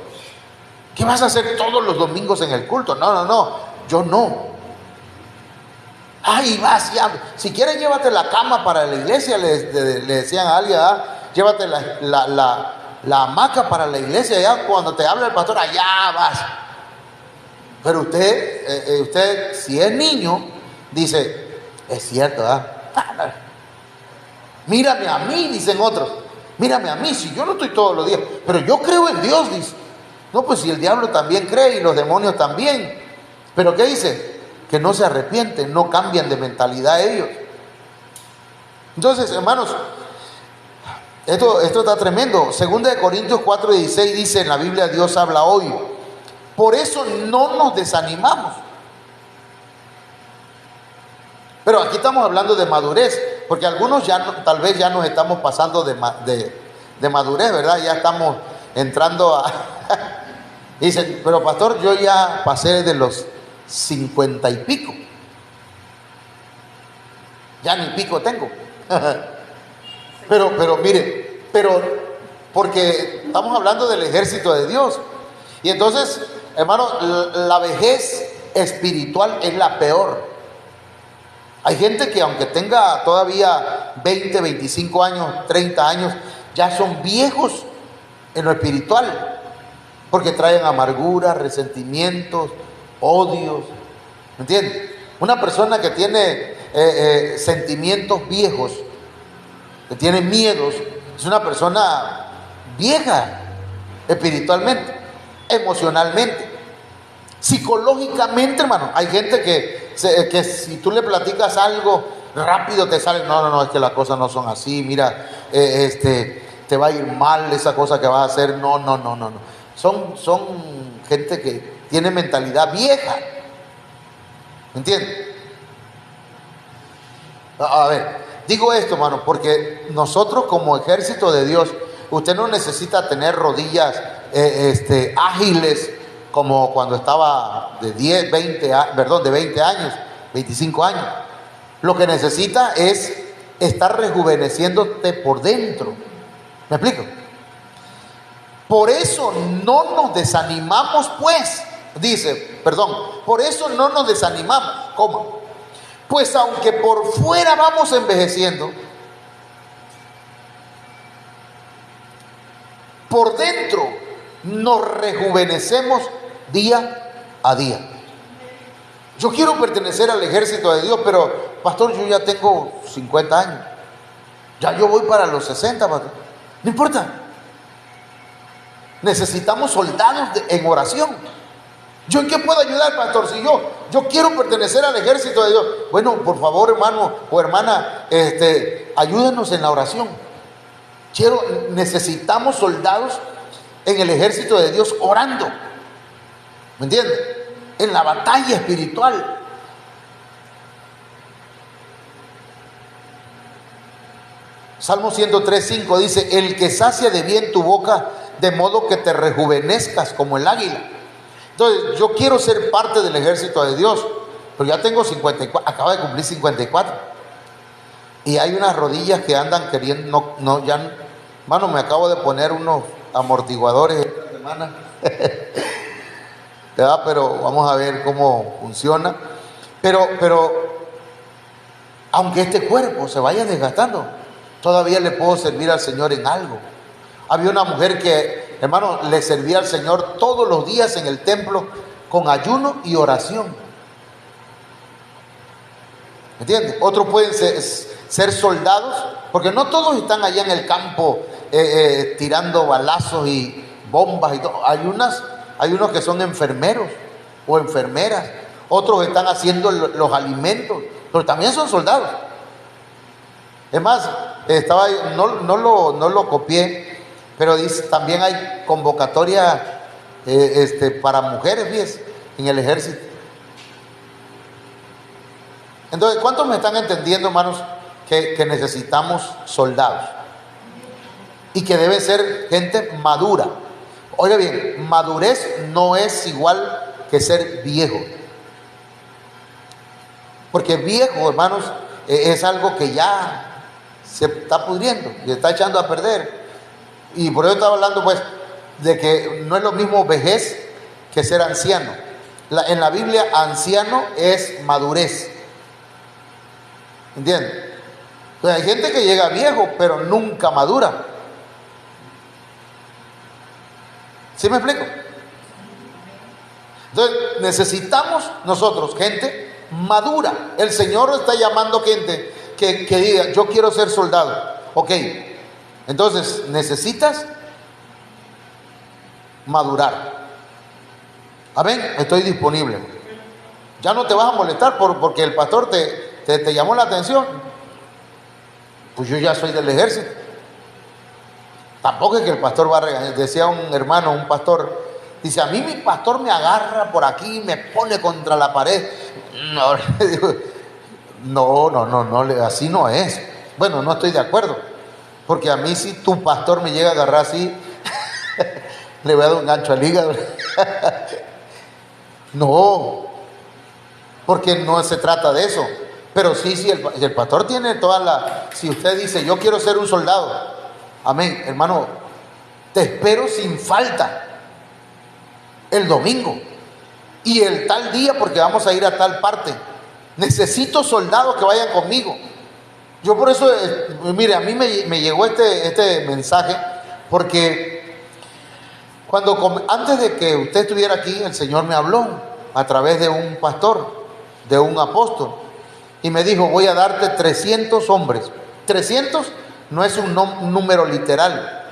¿Qué vas a hacer todos los domingos en el culto? No, yo no. Ay, vas ya. Si quieres, llévate la cama para la iglesia, le decían a alguien, llévate la hamaca para la iglesia, ya cuando te habla el pastor, allá vas. Pero usted, si es niño, dice, es cierto, mírame a mí, dicen otros. Mírame a mí, si yo no estoy todos los días, pero yo creo en Dios, dice. No, pues si el diablo también cree y los demonios también. Pero ¿qué dice? Que no se arrepienten, no cambian de mentalidad ellos. Entonces, hermanos, esto está tremendo. Segunda de Corintios 4:16 dice en la Biblia, Dios habla hoy. Por eso no nos desanimamos. Pero aquí estamos hablando de madurez, porque algunos tal vez ya nos estamos pasando de madurez, ¿verdad? Ya estamos entrando a... Dicen, pero pastor, yo ya pasé de los 50 y pico. Ya ni pico tengo. Pero mire, porque estamos hablando del ejército de Dios. Y entonces, hermano, la vejez espiritual es la peor. Hay gente que aunque tenga todavía 20, 25 años, 30 años, ya son viejos en lo espiritual. Porque traen amargura, resentimientos, odios. ¿Me entiendes? Una persona que tiene sentimientos viejos, que tiene miedos, es una persona vieja espiritualmente, emocionalmente, psicológicamente, hermano. Hay gente que si tú le platicas algo rápido te sale, no, es que las cosas no son así, mira, te va a ir mal esa cosa que vas a hacer, no. Son gente que tiene mentalidad vieja. ¿Me entiendes? A ver, digo esto, hermano, porque nosotros como ejército de Dios, usted no necesita tener rodillas ágiles como cuando estaba de 20 años, 25 años. Lo que necesita es estar rejuveneciéndote por dentro. ¿Me explico? Por eso no nos desanimamos, pues, por eso no nos desanimamos. ¿Cómo? Pues aunque por fuera vamos envejeciendo, por dentro nos rejuvenecemos día a día. Yo quiero pertenecer al ejército de Dios, pero pastor, yo ya tengo 50 años. Ya yo voy para los 60, pastor. No importa. Necesitamos soldados en oración. ¿Yo en qué puedo ayudar, pastor? Si yo quiero pertenecer al ejército de Dios. Bueno, por favor, hermano o hermana, ayúdenos en la oración. Necesitamos soldados en el ejército de Dios orando. ¿Me entiendes? En la batalla espiritual. Salmo 103:5 dice: el que sacia de bien tu boca, de modo que te rejuvenezcas como el águila. Entonces, yo quiero ser parte del ejército de Dios, pero ya tengo 54, acabo de cumplir 54. Y hay unas rodillas que andan queriendo, mano, me acabo de poner unos amortiguadores esta semana. ¿verdad? Pero vamos a ver cómo funciona. Pero aunque este cuerpo se vaya desgastando, todavía le puedo servir al Señor en algo. Había una mujer que, hermano, le servía al Señor todos los días en el templo con ayuno y oración. ¿Me entiendes? Otros pueden ser soldados, porque no todos están allá en el campo tirando balazos y bombas y todo. Hay unos que son enfermeros o enfermeras. Otros están haciendo los alimentos, pero también son soldados. Es más, no lo copié, pero dice, también hay convocatoria para mujeres, ¿ves? En el ejército. Entonces, ¿cuántos me están entendiendo, hermanos, que necesitamos soldados? Y que debe ser gente madura. Oiga bien, madurez no es igual que ser viejo. Porque viejo, hermanos, es algo que ya se está pudriendo, se está echando a perder. Y por eso estaba hablando, pues, de que no es lo mismo vejez que ser anciano. En la Biblia, anciano es madurez. ¿Entiendes? Entonces, hay gente que llega viejo, pero nunca madura. ¿Sí me explico? Entonces, necesitamos nosotros gente madura. El Señor está llamando gente que diga, yo quiero ser soldado. Ok, entonces necesitas madurar. Amén, estoy disponible. Ya no te vas a molestar porque el pastor te llamó la atención. Pues yo ya soy del ejército. Tampoco es que el pastor va a regañar. Decía un hermano, un pastor, dice, a mí mi pastor me agarra por aquí y me pone contra la pared. No, así no es. Bueno, no estoy de acuerdo. Porque a mí si tu pastor me llega a agarrar así, le voy a dar un gancho al hígado. No, porque no se trata de eso. Pero sí, el pastor tiene toda la... Si usted dice, yo quiero ser un soldado, amén, hermano, te espero sin falta el domingo y el tal día porque vamos a ir a tal parte. Necesito soldados que vayan conmigo. Yo por eso, mire, a mí me llegó este mensaje porque antes de que usted estuviera aquí, el Señor me habló a través de un pastor, de un apóstol, y me dijo, voy a darte 300 hombres. 300 no es un número literal,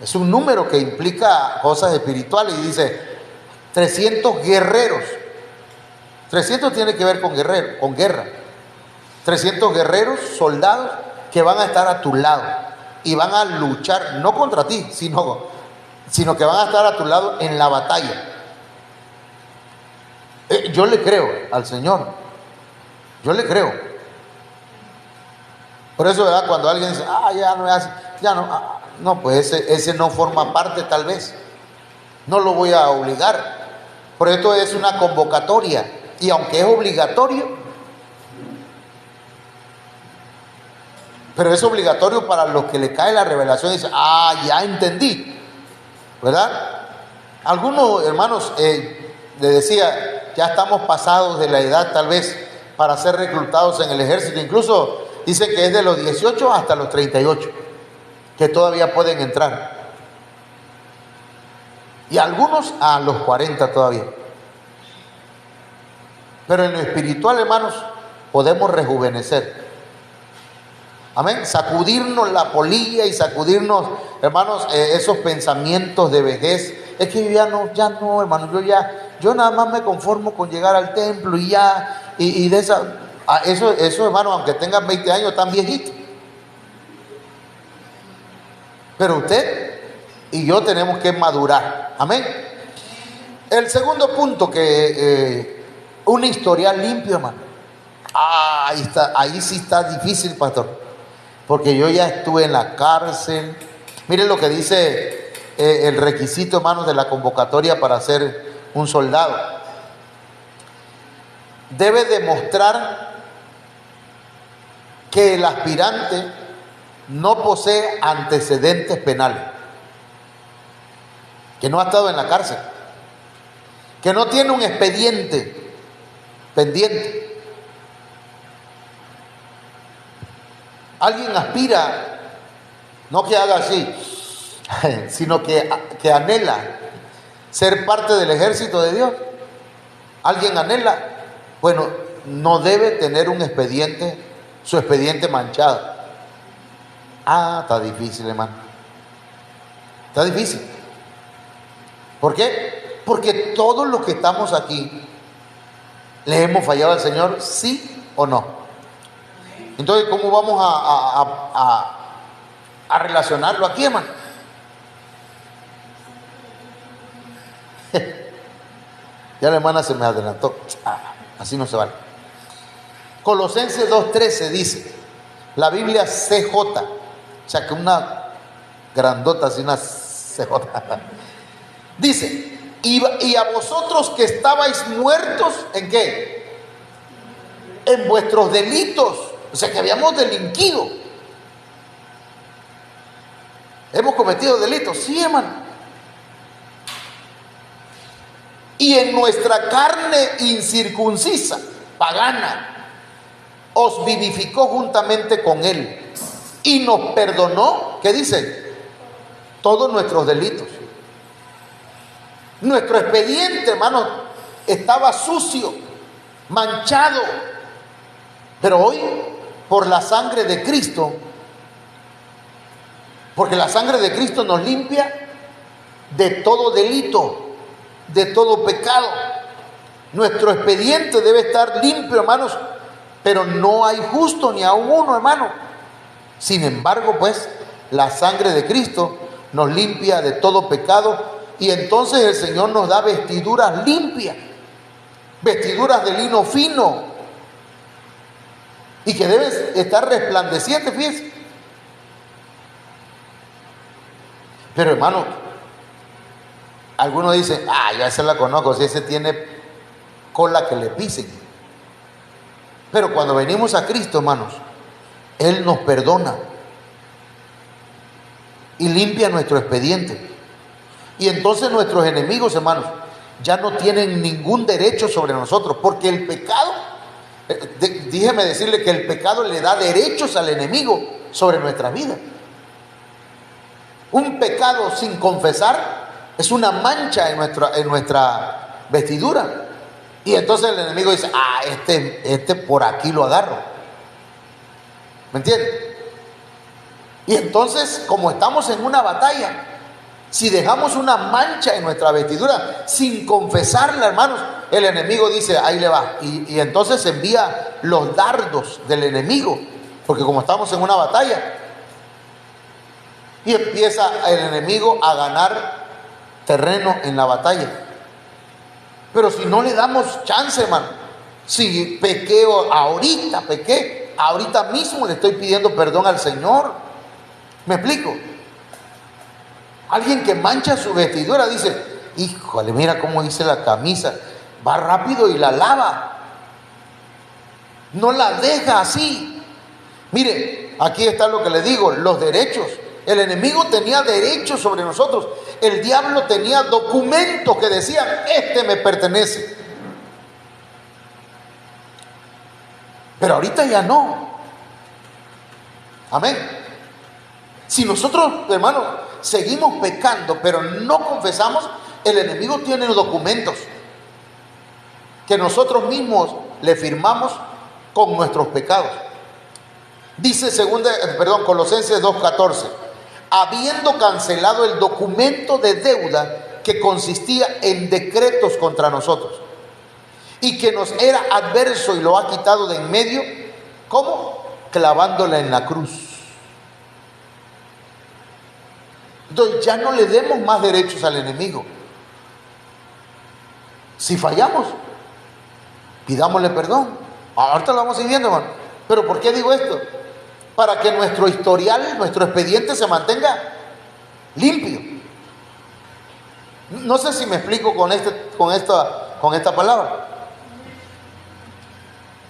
es un número que implica cosas espirituales, y dice 300 guerreros. 300 tiene que ver con guerra. 300 guerreros, soldados que van a estar a tu lado y van a luchar, no contra ti, sino que van a estar a tu lado en la batalla. Yo le creo al Señor, yo le creo. Por eso, ¿verdad? Cuando alguien dice, ya no hace, ya no, no, pues ese no forma parte tal vez, no lo voy a obligar. Por esto es una convocatoria, y aunque es obligatorio, pero es obligatorio para los que le cae la revelación y dicen, ya entendí, ¿verdad? Algunos hermanos, le decía, ya estamos pasados de la edad tal vez para ser reclutados en el ejército. Incluso dicen que es de los 18 hasta los 38 que todavía pueden entrar, y algunos a los 40 todavía. Pero en lo espiritual, hermanos, podemos rejuvenecer. Amén. Sacudirnos la polilla y sacudirnos, hermanos, esos pensamientos de vejez. Es que ya no, hermano, yo nada más me conformo con llegar al templo y ya, y de eso, hermano, aunque tengan 20 años, están viejitos. Pero usted y yo tenemos que madurar. Amén. El segundo punto, un historial limpio, hermano. Ahí sí está difícil, pastor, porque yo ya estuve en la cárcel. Miren lo que dice el requisito, hermanos, de la convocatoria para ser un soldado. Debe demostrar que el aspirante no posee antecedentes penales, que no ha estado en la cárcel. que no tiene un expediente pendiente. Alguien aspira, no que haga así, sino que anhela ser parte del ejército de Dios. Alguien anhela, bueno, no debe tener un expediente, su expediente manchado. Está difícil, hermano. Está difícil. ¿Por qué? Porque todos los que estamos aquí le hemos fallado al Señor, sí o no. Entonces, ¿cómo vamos a relacionarlo aquí, hermano? Ya la hermana se me adelantó. Así no se vale. Colosenses 2:13 dice, la Biblia CJ, o sea que una grandota, así una CJ, dice, y a vosotros que estabais muertos, ¿en qué? En vuestros delitos, o sea que habíamos delinquido. Hemos cometido delitos, sí, hermano. Y en nuestra carne incircuncisa, pagana, os vivificó juntamente con él y nos perdonó, ¿qué dice? Todos nuestros delitos. Nuestro expediente, hermano, estaba sucio, manchado, pero hoy, por la sangre de Cristo, porque la sangre de Cristo nos limpia de todo delito, de todo pecado. Nuestro expediente debe estar limpio, hermanos, pero no hay justo ni aun uno, hermano. Sin embargo, pues, la sangre de Cristo nos limpia de todo pecado y entonces el Señor nos da vestiduras limpias, vestiduras de lino fino y que deben estar resplandecientes, fíjense. Pero, hermano, algunos dicen, ya se la conozco, si ese tiene cola que le pisen. Pero cuando venimos a Cristo, hermanos, Él nos perdona y limpia nuestro expediente. Y entonces nuestros enemigos, hermanos, ya no tienen ningún derecho sobre nosotros, porque el pecado, déjeme decirle que el pecado le da derechos al enemigo sobre nuestra vida. Un pecado sin confesar es una mancha en nuestra vestidura. Y entonces el enemigo dice, este por aquí lo agarro. ¿Me entiende? Y entonces, como estamos en una batalla, si dejamos una mancha en nuestra vestidura sin confesarla, hermanos, el enemigo dice, ahí le va. Y entonces envía los dardos del enemigo, porque como estamos en una batalla, y empieza el enemigo a ganar terreno en la batalla. Pero si no le damos chance, hermano, si pequeo ahorita mismo le estoy pidiendo perdón al Señor. ¿Me explico? Alguien que mancha su vestidura dice, híjole, mira cómo hice la camisa, va rápido y la lava, no la deja así. Mire, aquí está lo que le digo, los derechos. El enemigo tenía derechos sobre nosotros. El diablo tenía documentos que decían, este me pertenece. Pero ahorita ya no. Amén. Si nosotros, hermanos, seguimos pecando, pero no confesamos, el enemigo tiene documentos que nosotros mismos le firmamos con nuestros pecados. Dice Colosenses 2:14, habiendo cancelado el documento de deuda que consistía en decretos contra nosotros y que nos era adverso y lo ha quitado de en medio, ¿cómo? Clavándola en la cruz. Entonces ya no le demos más derechos al enemigo. Si fallamos, pidámosle perdón. Ahorita lo vamos a ir viendo, hermano. Pero ¿por qué digo esto? Para que nuestro historial, nuestro expediente se mantenga limpio. No sé si me explico con esta palabra.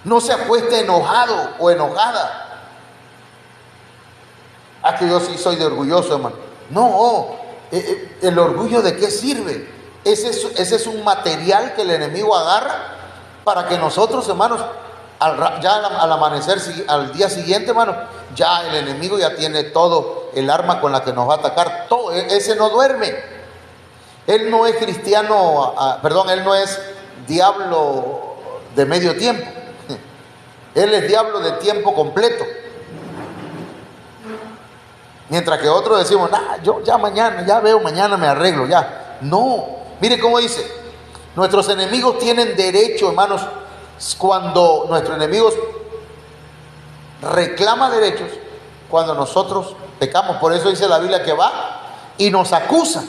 No se acueste enojado o enojada. Que yo sí soy de orgulloso, hermano. No, ¿el orgullo de qué sirve? ese es un material que el enemigo agarra para que nosotros, hermanos, al amanecer, al día siguiente, hermanos, ya el enemigo ya tiene todo el arma con la que nos va a atacar. Todo, ese no duerme. Él no es cristiano, él no es diablo de medio tiempo. Él es diablo de tiempo completo. Mientras que otros decimos, yo ya mañana, ya veo, mañana me arreglo, ya. No, mire cómo dice, nuestros enemigos tienen derecho, hermanos, cuando nuestros enemigos reclaman derechos, cuando nosotros pecamos. Por eso dice la Biblia que va y nos acusa.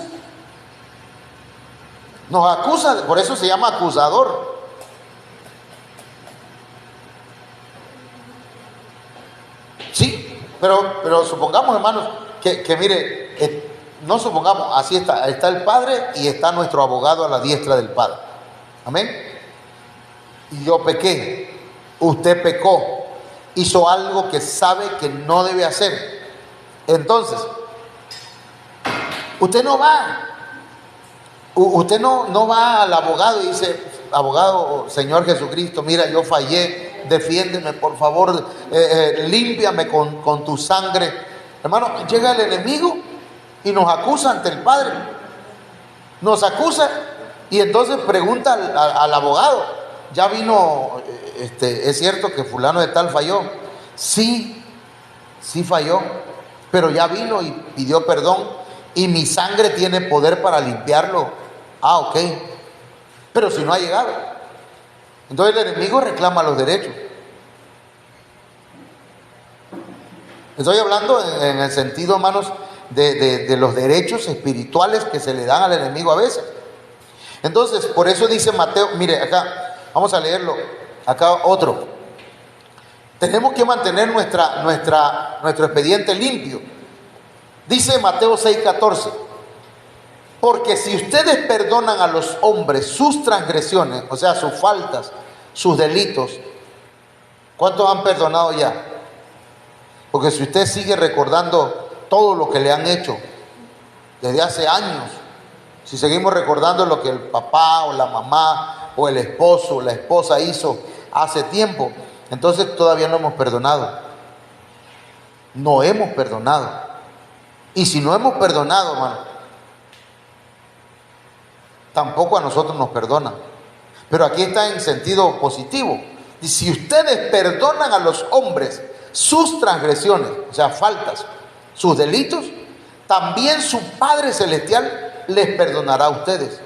Nos acusa, por eso se llama acusador. Sí, pero supongamos, hermanos, que mire, no supongamos, así está el Padre y está nuestro abogado a la diestra del Padre. Amén. Y yo pequé, usted pecó, hizo algo que sabe que no debe hacer. Entonces, usted no va al abogado y dice, abogado, Señor Jesucristo, mira, yo fallé, defiéndeme, por favor, límpiame con tu sangre. Hermano, llega el enemigo y nos acusa ante el Padre. Nos acusa y entonces pregunta al abogado, ya vino, es cierto que fulano de tal falló. Sí falló, pero ya vino y pidió perdón y mi sangre tiene poder para limpiarlo. Ok, pero si no ha llegado, entonces el enemigo reclama los derechos. Estoy hablando en el sentido, hermanos, de los derechos espirituales que se le dan al enemigo a veces. Entonces, por eso dice Mateo, mire acá, vamos a leerlo, acá otro. Tenemos que mantener nuestro expediente limpio. Dice Mateo 6:14, porque si ustedes perdonan a los hombres sus transgresiones, o sea, sus faltas, sus delitos, ¿cuántos han perdonado ya? Porque si usted sigue recordando todo lo que le han hecho desde hace años, si seguimos recordando lo que el papá o la mamá o el esposo o la esposa hizo hace tiempo, entonces todavía no hemos perdonado. No hemos perdonado. Y si no hemos perdonado, hermano, tampoco a nosotros nos perdonan. Pero aquí está en sentido positivo. Y si ustedes perdonan a los hombres sus transgresiones, o sea, faltas, sus delitos, también su Padre Celestial les perdonará a ustedes.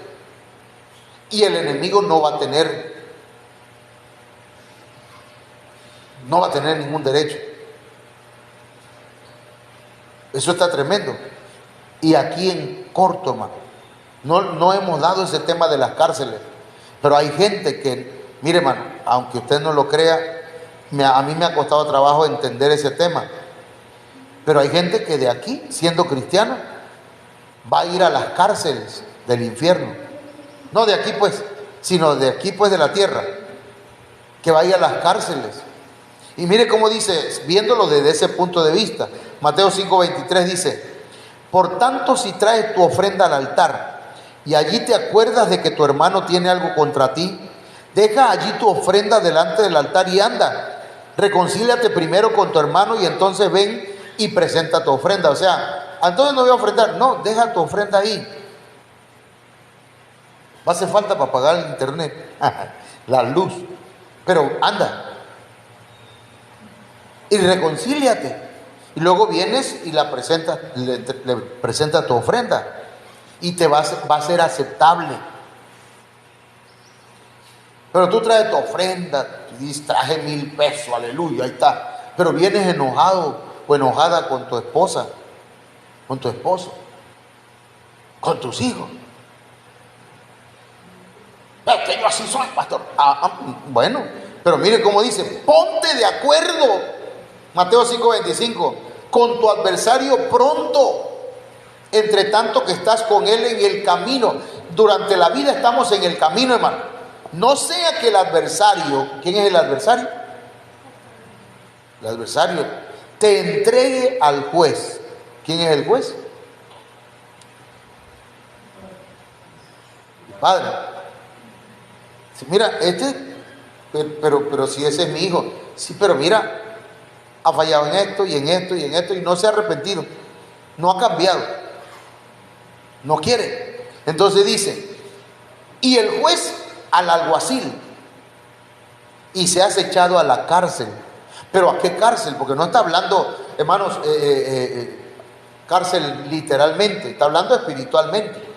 Y el enemigo no va a tener ningún derecho. Eso está tremendo. Y aquí en corto, hermano, no hemos dado ese tema de las cárceles, pero hay gente que, mire, hermano, aunque usted no lo crea, a mí me ha costado trabajo entender ese tema, pero hay gente que de aquí, siendo cristiano, va a ir a las cárceles del infierno. No de aquí pues, sino de aquí pues de la tierra, que va a ir a las cárceles. Y mire cómo dice, viéndolo desde ese punto de vista, Mateo 5:23 dice, por tanto, si traes tu ofrenda al altar y allí te acuerdas de que tu hermano tiene algo contra ti, deja allí tu ofrenda delante del altar y anda, reconcíliate primero con tu hermano y entonces ven y presenta tu ofrenda. O sea, entonces no voy a ofrendar, no, deja tu ofrenda ahí. Va a hacer falta para pagar el internet, la luz, pero anda y reconcíliate. Y luego vienes y la presentas, le presentas tu ofrenda y te va a ser aceptable. Pero tú traes tu ofrenda, tú dices, traje 1,000 pesos, aleluya, ahí está. Pero vienes enojado o enojada con tu esposa, con tu esposo, con tus hijos. Es que yo así soy, pastor. Bueno, pero mire cómo dice, ponte de acuerdo. Mateo 5:25, con tu adversario pronto, entre tanto que estás con él en el camino. Durante la vida estamos en el camino, hermano. No sea que el adversario, ¿quién es el adversario? El adversario te entregue al juez. ¿Quién es el juez? Padre, mira, pero si ese es mi hijo, sí, pero mira, ha fallado en esto y en esto y en esto y no se ha arrepentido, no ha cambiado, no quiere. Entonces dice, y el juez al alguacil, y se ha echado a la cárcel. ¿Pero a qué cárcel? Porque no está hablando, hermanos, cárcel literalmente, está hablando espiritualmente.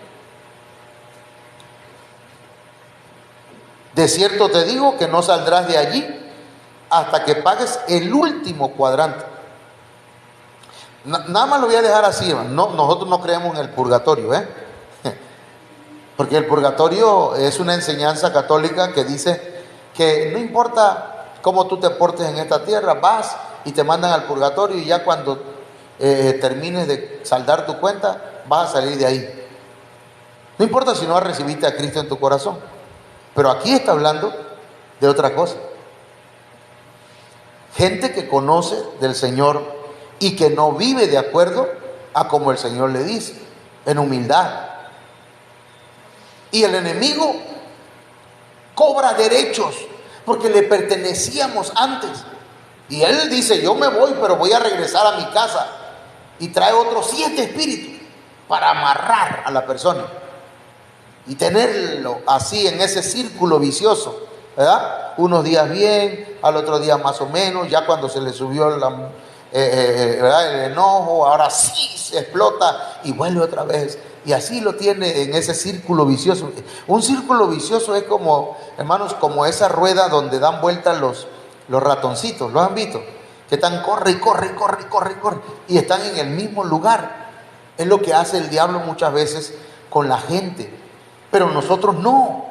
De cierto te digo que no saldrás de allí hasta que pagues el último cuadrante. Nada más lo voy a dejar así, hermano. No, nosotros no creemos en el purgatorio, porque el purgatorio es una enseñanza católica que dice que no importa cómo tú te portes en esta tierra, vas y te mandan al purgatorio y ya cuando termines de saldar tu cuenta, vas a salir de ahí. No importa si no recibiste a Cristo en tu corazón, pero aquí está hablando de otra cosa. Gente que conoce del Señor y que no vive de acuerdo a como el Señor le dice, en humildad. Y el enemigo cobra derechos porque le pertenecíamos antes. Y él dice, yo me voy, pero voy a regresar a mi casa. Y trae otros 7 espíritus para amarrar a la persona y tenerlo así en ese círculo vicioso, ¿verdad? Unos días bien, al otro día más o menos, ya cuando se le subió ¿verdad? El enojo, ahora sí se explota y vuelve otra vez. Y así lo tiene en ese círculo vicioso. Un círculo vicioso es como, hermanos, como esa rueda donde dan vueltas los ratoncitos, ¿lo han visto? Que están corre y corre y corre y corre y corre y están en el mismo lugar. Es lo que hace el diablo muchas veces con la gente. Pero nosotros no.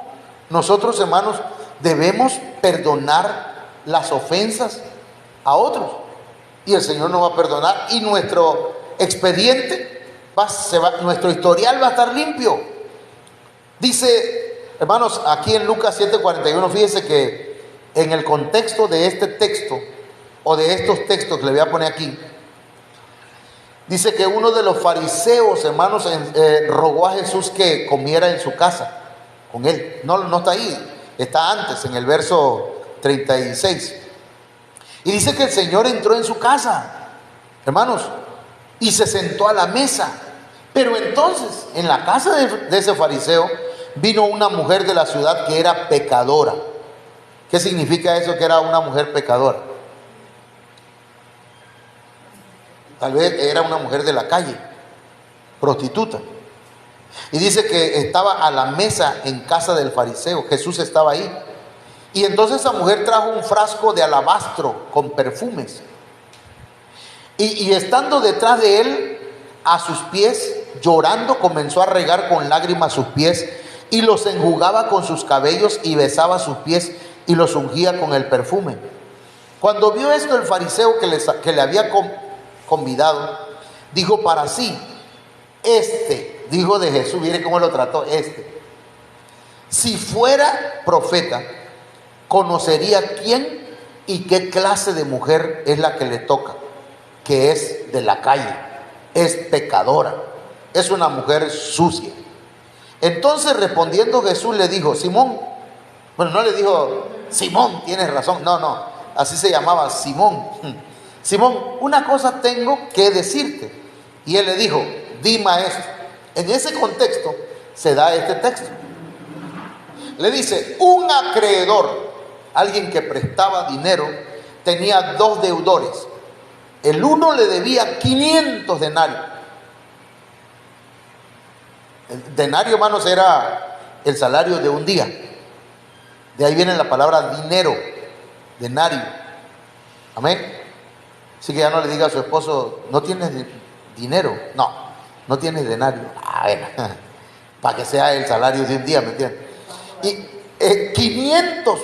Nosotros, hermanos, debemos perdonar las ofensas a otros. Y el Señor nos va a perdonar. Y nuestro expediente, nuestro historial va a estar limpio. Dice, hermanos, aquí en Lucas 7:41, fíjese que en el contexto de este texto, o de estos textos que le voy a poner aquí, dice que uno de los fariseos, hermanos, rogó a Jesús que comiera en su casa con él. No está ahí, está antes, en el verso 36. Y dice que el Señor entró en su casa, hermanos, y se sentó a la mesa. Pero entonces, en la casa de ese fariseo, vino una mujer de la ciudad que era pecadora. ¿Qué significa eso, que era una mujer pecadora? Tal vez era una mujer de la calle, prostituta. Y dice que estaba a la mesa en casa del fariseo. Jesús estaba ahí. Y entonces esa mujer trajo un frasco de alabastro con perfumes. Y estando detrás de él, a sus pies, llorando, comenzó a regar con lágrimas sus pies y los enjugaba con sus cabellos y besaba sus pies y los ungía con el perfume. Cuando vio esto el fariseo que le había convidado, dijo para sí, dijo de Jesús, mire cómo lo trató, si fuera profeta, conocería quién y qué clase de mujer es la que le toca, que es de la calle, es pecadora, es una mujer sucia. Entonces respondiendo Jesús le dijo, Simón, bueno, no le dijo, Simón, tienes razón, no, así se llamaba Simón. Simón, una cosa tengo que decirte. Y él le dijo, di maestro. En ese contexto se da este texto. Le dice, un acreedor, alguien que prestaba dinero, tenía 2 deudores. El uno le debía 500 denarios. El denario, hermanos, era el salario de un día. De ahí viene la palabra dinero, denario. Amén. Así que ya no le diga a su esposo, no tienes dinero. No tienes denario. Bueno, para que sea el salario de un día, ¿me entiendes? Y 500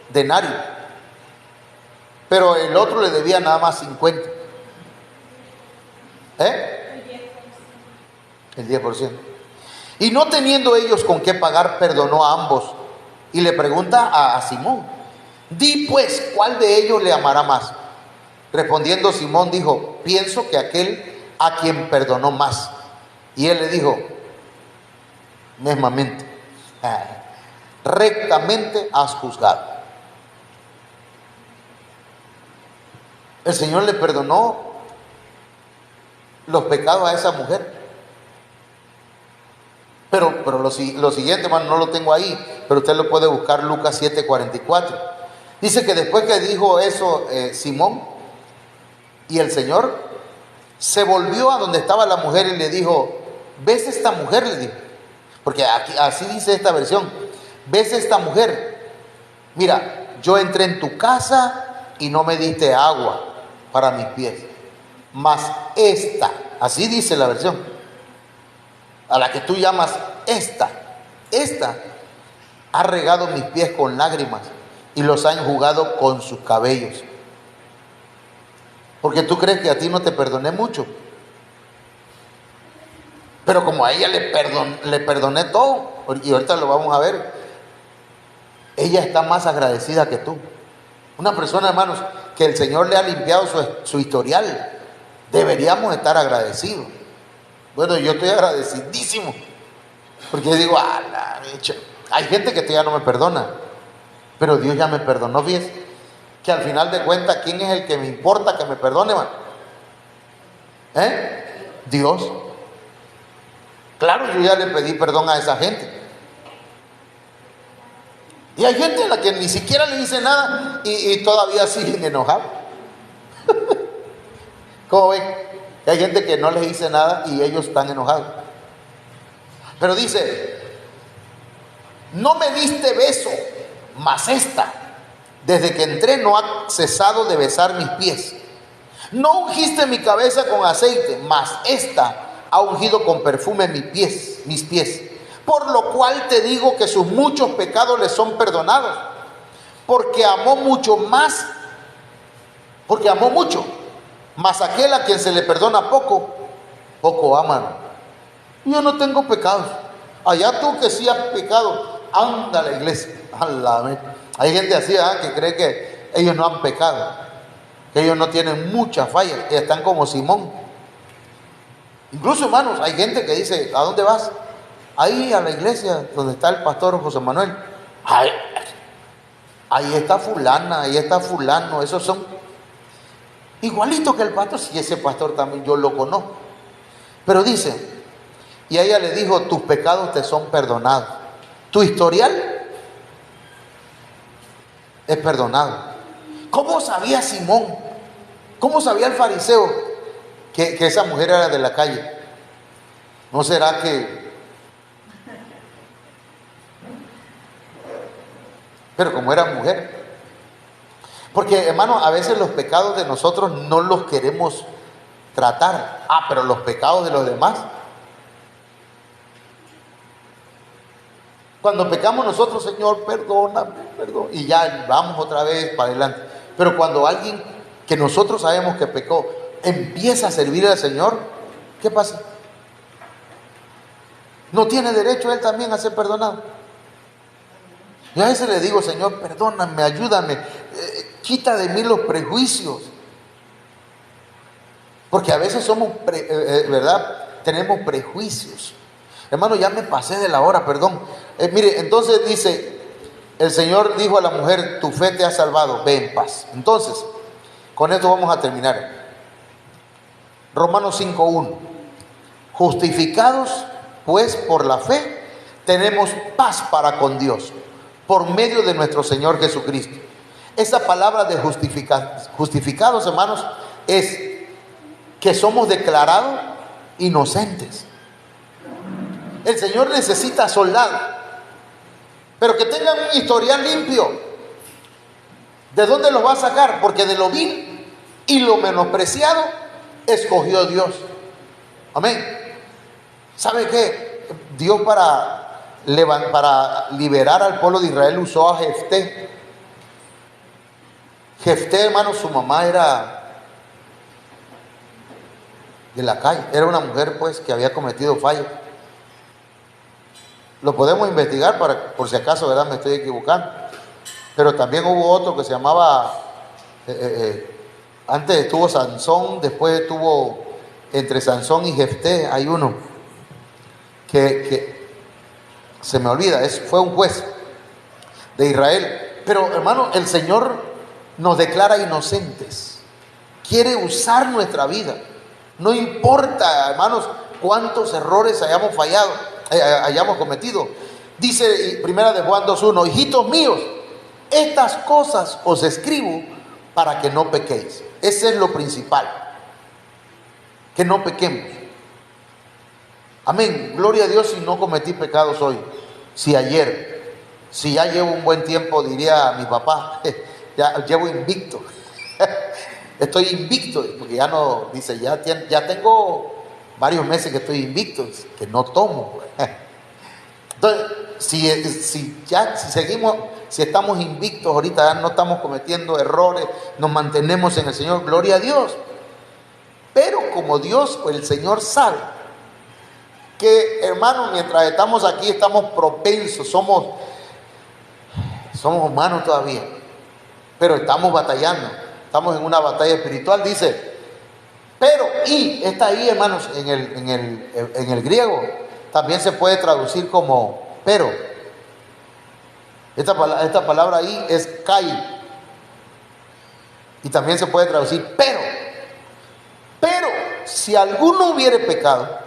denarios. Pero el otro le debía nada más 50. El 10%. Y no teniendo ellos con qué pagar, perdonó a ambos. Y le pregunta a Simón, di pues, ¿cuál de ellos le amará más? Respondiendo Simón dijo, pienso que aquel a quien perdonó más. Y él le dijo, mismamente. Rectamente has juzgado. El Señor le perdonó los pecados a esa mujer. Pero lo siguiente, hermano, no lo tengo ahí, pero usted lo puede buscar, Lucas 7:44. Dice que después que dijo eso Simón, y el Señor se volvió a donde estaba la mujer y le dijo: ¿ves esta mujer? Le dijo, porque aquí, así dice esta versión: ¿ves esta mujer? Mira, yo entré en tu casa y no me diste agua para mis pies, mas esta, así dice la versión, a la que tú llamas esta ha regado mis pies con lágrimas y los ha enjugado con sus cabellos. Porque tú crees que a ti no te perdoné mucho, pero como a ella le perdoné todo, y ahorita lo vamos a ver, ella está más agradecida que tú. Una persona, hermanos, que el Señor le ha limpiado su historial, deberíamos estar agradecidos. Bueno, yo estoy agradecidísimo, porque yo digo, hay gente que todavía no me perdona, pero Dios ya me perdonó. Fíjense que al final de cuentas, ¿quién es el que me importa que me perdone, man? Dios. Claro, yo ya le pedí perdón a esa gente. Y hay gente a la que ni siquiera le dice nada y todavía siguen enojados. ¿Cómo ven? Hay gente que no les dice nada y ellos están enojados. Pero dice: no me diste beso, mas esta, desde que entré, no ha cesado de besar mis pies. No ungiste mi cabeza con aceite, mas esta ha ungido con perfume mis pies. Por lo cual te digo que sus muchos pecados le son perdonados, porque amó mucho. Mas aquel a quien se le perdona poco, poco ama. Yo no tengo pecados. Allá tú que sí has pecado, anda a la iglesia. Hay gente así, que cree que ellos no han pecado, que ellos no tienen muchas fallas, que están como Simón. Incluso, hermanos, hay gente que dice: ¿a dónde vas? Ahí a la iglesia donde está el pastor José Manuel. Ahí está fulana, ahí está fulano. Esos son igualito que el pastor. Si ese pastor también yo lo conozco. Pero dice, y a ella le dijo: tus pecados te son perdonados. Tu historial es perdonado. ¿Cómo sabía Simón? ¿Cómo sabía el fariseo que esa mujer era de la calle? ¿No será que? Pero como era mujer. Porque, hermano, a veces los pecados de nosotros no los queremos tratar. Pero los pecados de los demás. Cuando pecamos nosotros: Señor, perdóname, perdón, y ya vamos otra vez para adelante. Pero cuando alguien que nosotros sabemos que pecó empieza a servir al Señor, ¿qué pasa? ¿No tiene derecho él también a ser perdonado? Yo a veces le digo: Señor, perdóname, ayúdame, quita de mí los prejuicios. Porque a veces somos, ¿verdad? Tenemos prejuicios. Hermano, ya me pasé de la hora, perdón. Mire, entonces dice, el Señor dijo a la mujer: tu fe te ha salvado, ve en paz. Entonces, con esto vamos a terminar. Romanos 5:1. Justificados pues por la fe, tenemos paz para con Dios, por medio de nuestro Señor Jesucristo. Esa palabra de justificados, hermanos, es que somos declarados inocentes. El Señor necesita soldados, pero que tengan un historial limpio. ¿De dónde los va a sacar? Porque de lo vil y lo menospreciado escogió Dios. Amén. ¿Sabe qué? Dios para liberar al pueblo de Israel usó a Jefté. Jefté, hermano, su mamá era de la calle. Era una mujer, pues, que había cometido fallos. Lo podemos investigar por si acaso, ¿verdad? Me estoy equivocando. Pero también hubo otro que se llamaba, antes estuvo Sansón, después estuvo entre Sansón y Jefté, hay uno que se me olvida, fue un juez de Israel. Pero hermano, el Señor nos declara inocentes. Quiere usar nuestra vida. No importa, hermanos, cuántos errores hayamos fallado, hayamos cometido. Dice Primera de Juan 2:1: hijitos míos, estas cosas os escribo para que no pequéis. Ese es lo principal, que no pequemos. Amén. Gloria a Dios si no cometí pecados hoy. Si ayer, si ya llevo un buen tiempo, diría mi papá, ya llevo invicto. Estoy invicto, porque ya no, dice, ya tengo varios meses que estoy invicto, que no tomo. Entonces, si seguimos, si estamos invictos ahorita, ya no estamos cometiendo errores, nos mantenemos en el Señor, gloria a Dios. Pero como Dios o el Señor sabe que, hermanos, mientras estamos aquí estamos propensos, somos humanos todavía, pero estamos batallando, estamos en una batalla espiritual. Dice, pero, y está ahí, hermanos, en el griego también se puede traducir como pero. Esta palabra ahí es kai, y también se puede traducir pero si alguno hubiere pecado,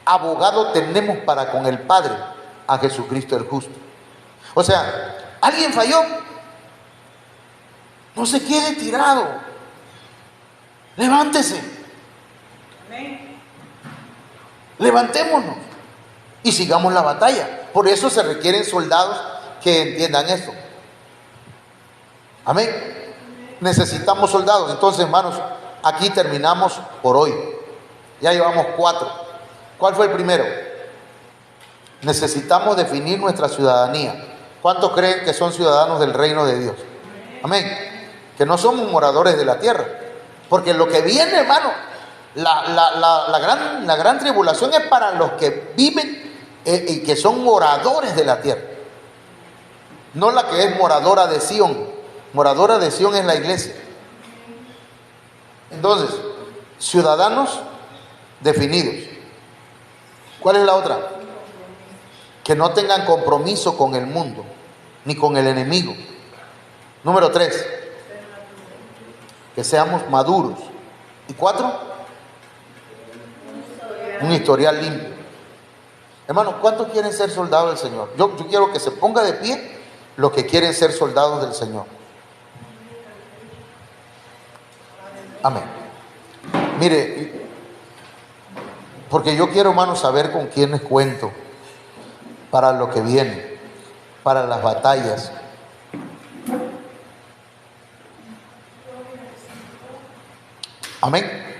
abogado tenemos para con el Padre, a Jesucristo el justo. O sea, alguien falló, no se quede tirado, levántese. Levantémonos y sigamos la batalla. Por eso se requieren soldados que entiendan esto. Amén. Necesitamos soldados. Entonces, hermanos, aquí terminamos por hoy. Ya llevamos 4. ¿Cuál fue el primero? Necesitamos definir nuestra ciudadanía. ¿Cuántos creen que son ciudadanos del reino de Dios? Amén. Que no somos moradores de la tierra. Porque lo que viene, hermano, la gran tribulación es para los que viven y que son moradores de la tierra. No la que es moradora de Sión. Moradora de Sión es la iglesia. Entonces, ciudadanos definidos. ¿Cuál es la otra? Que no tengan compromiso con el mundo ni con el enemigo. Número 3, que seamos maduros. Y 4, un historial limpio. Hermano, ¿cuántos quieren ser soldados del Señor? Yo quiero que se ponga de pie los que quieren ser soldados del Señor. Amén. Mire, porque yo quiero, hermano, saber con quiénes cuento para lo que viene, para las batallas. Amén.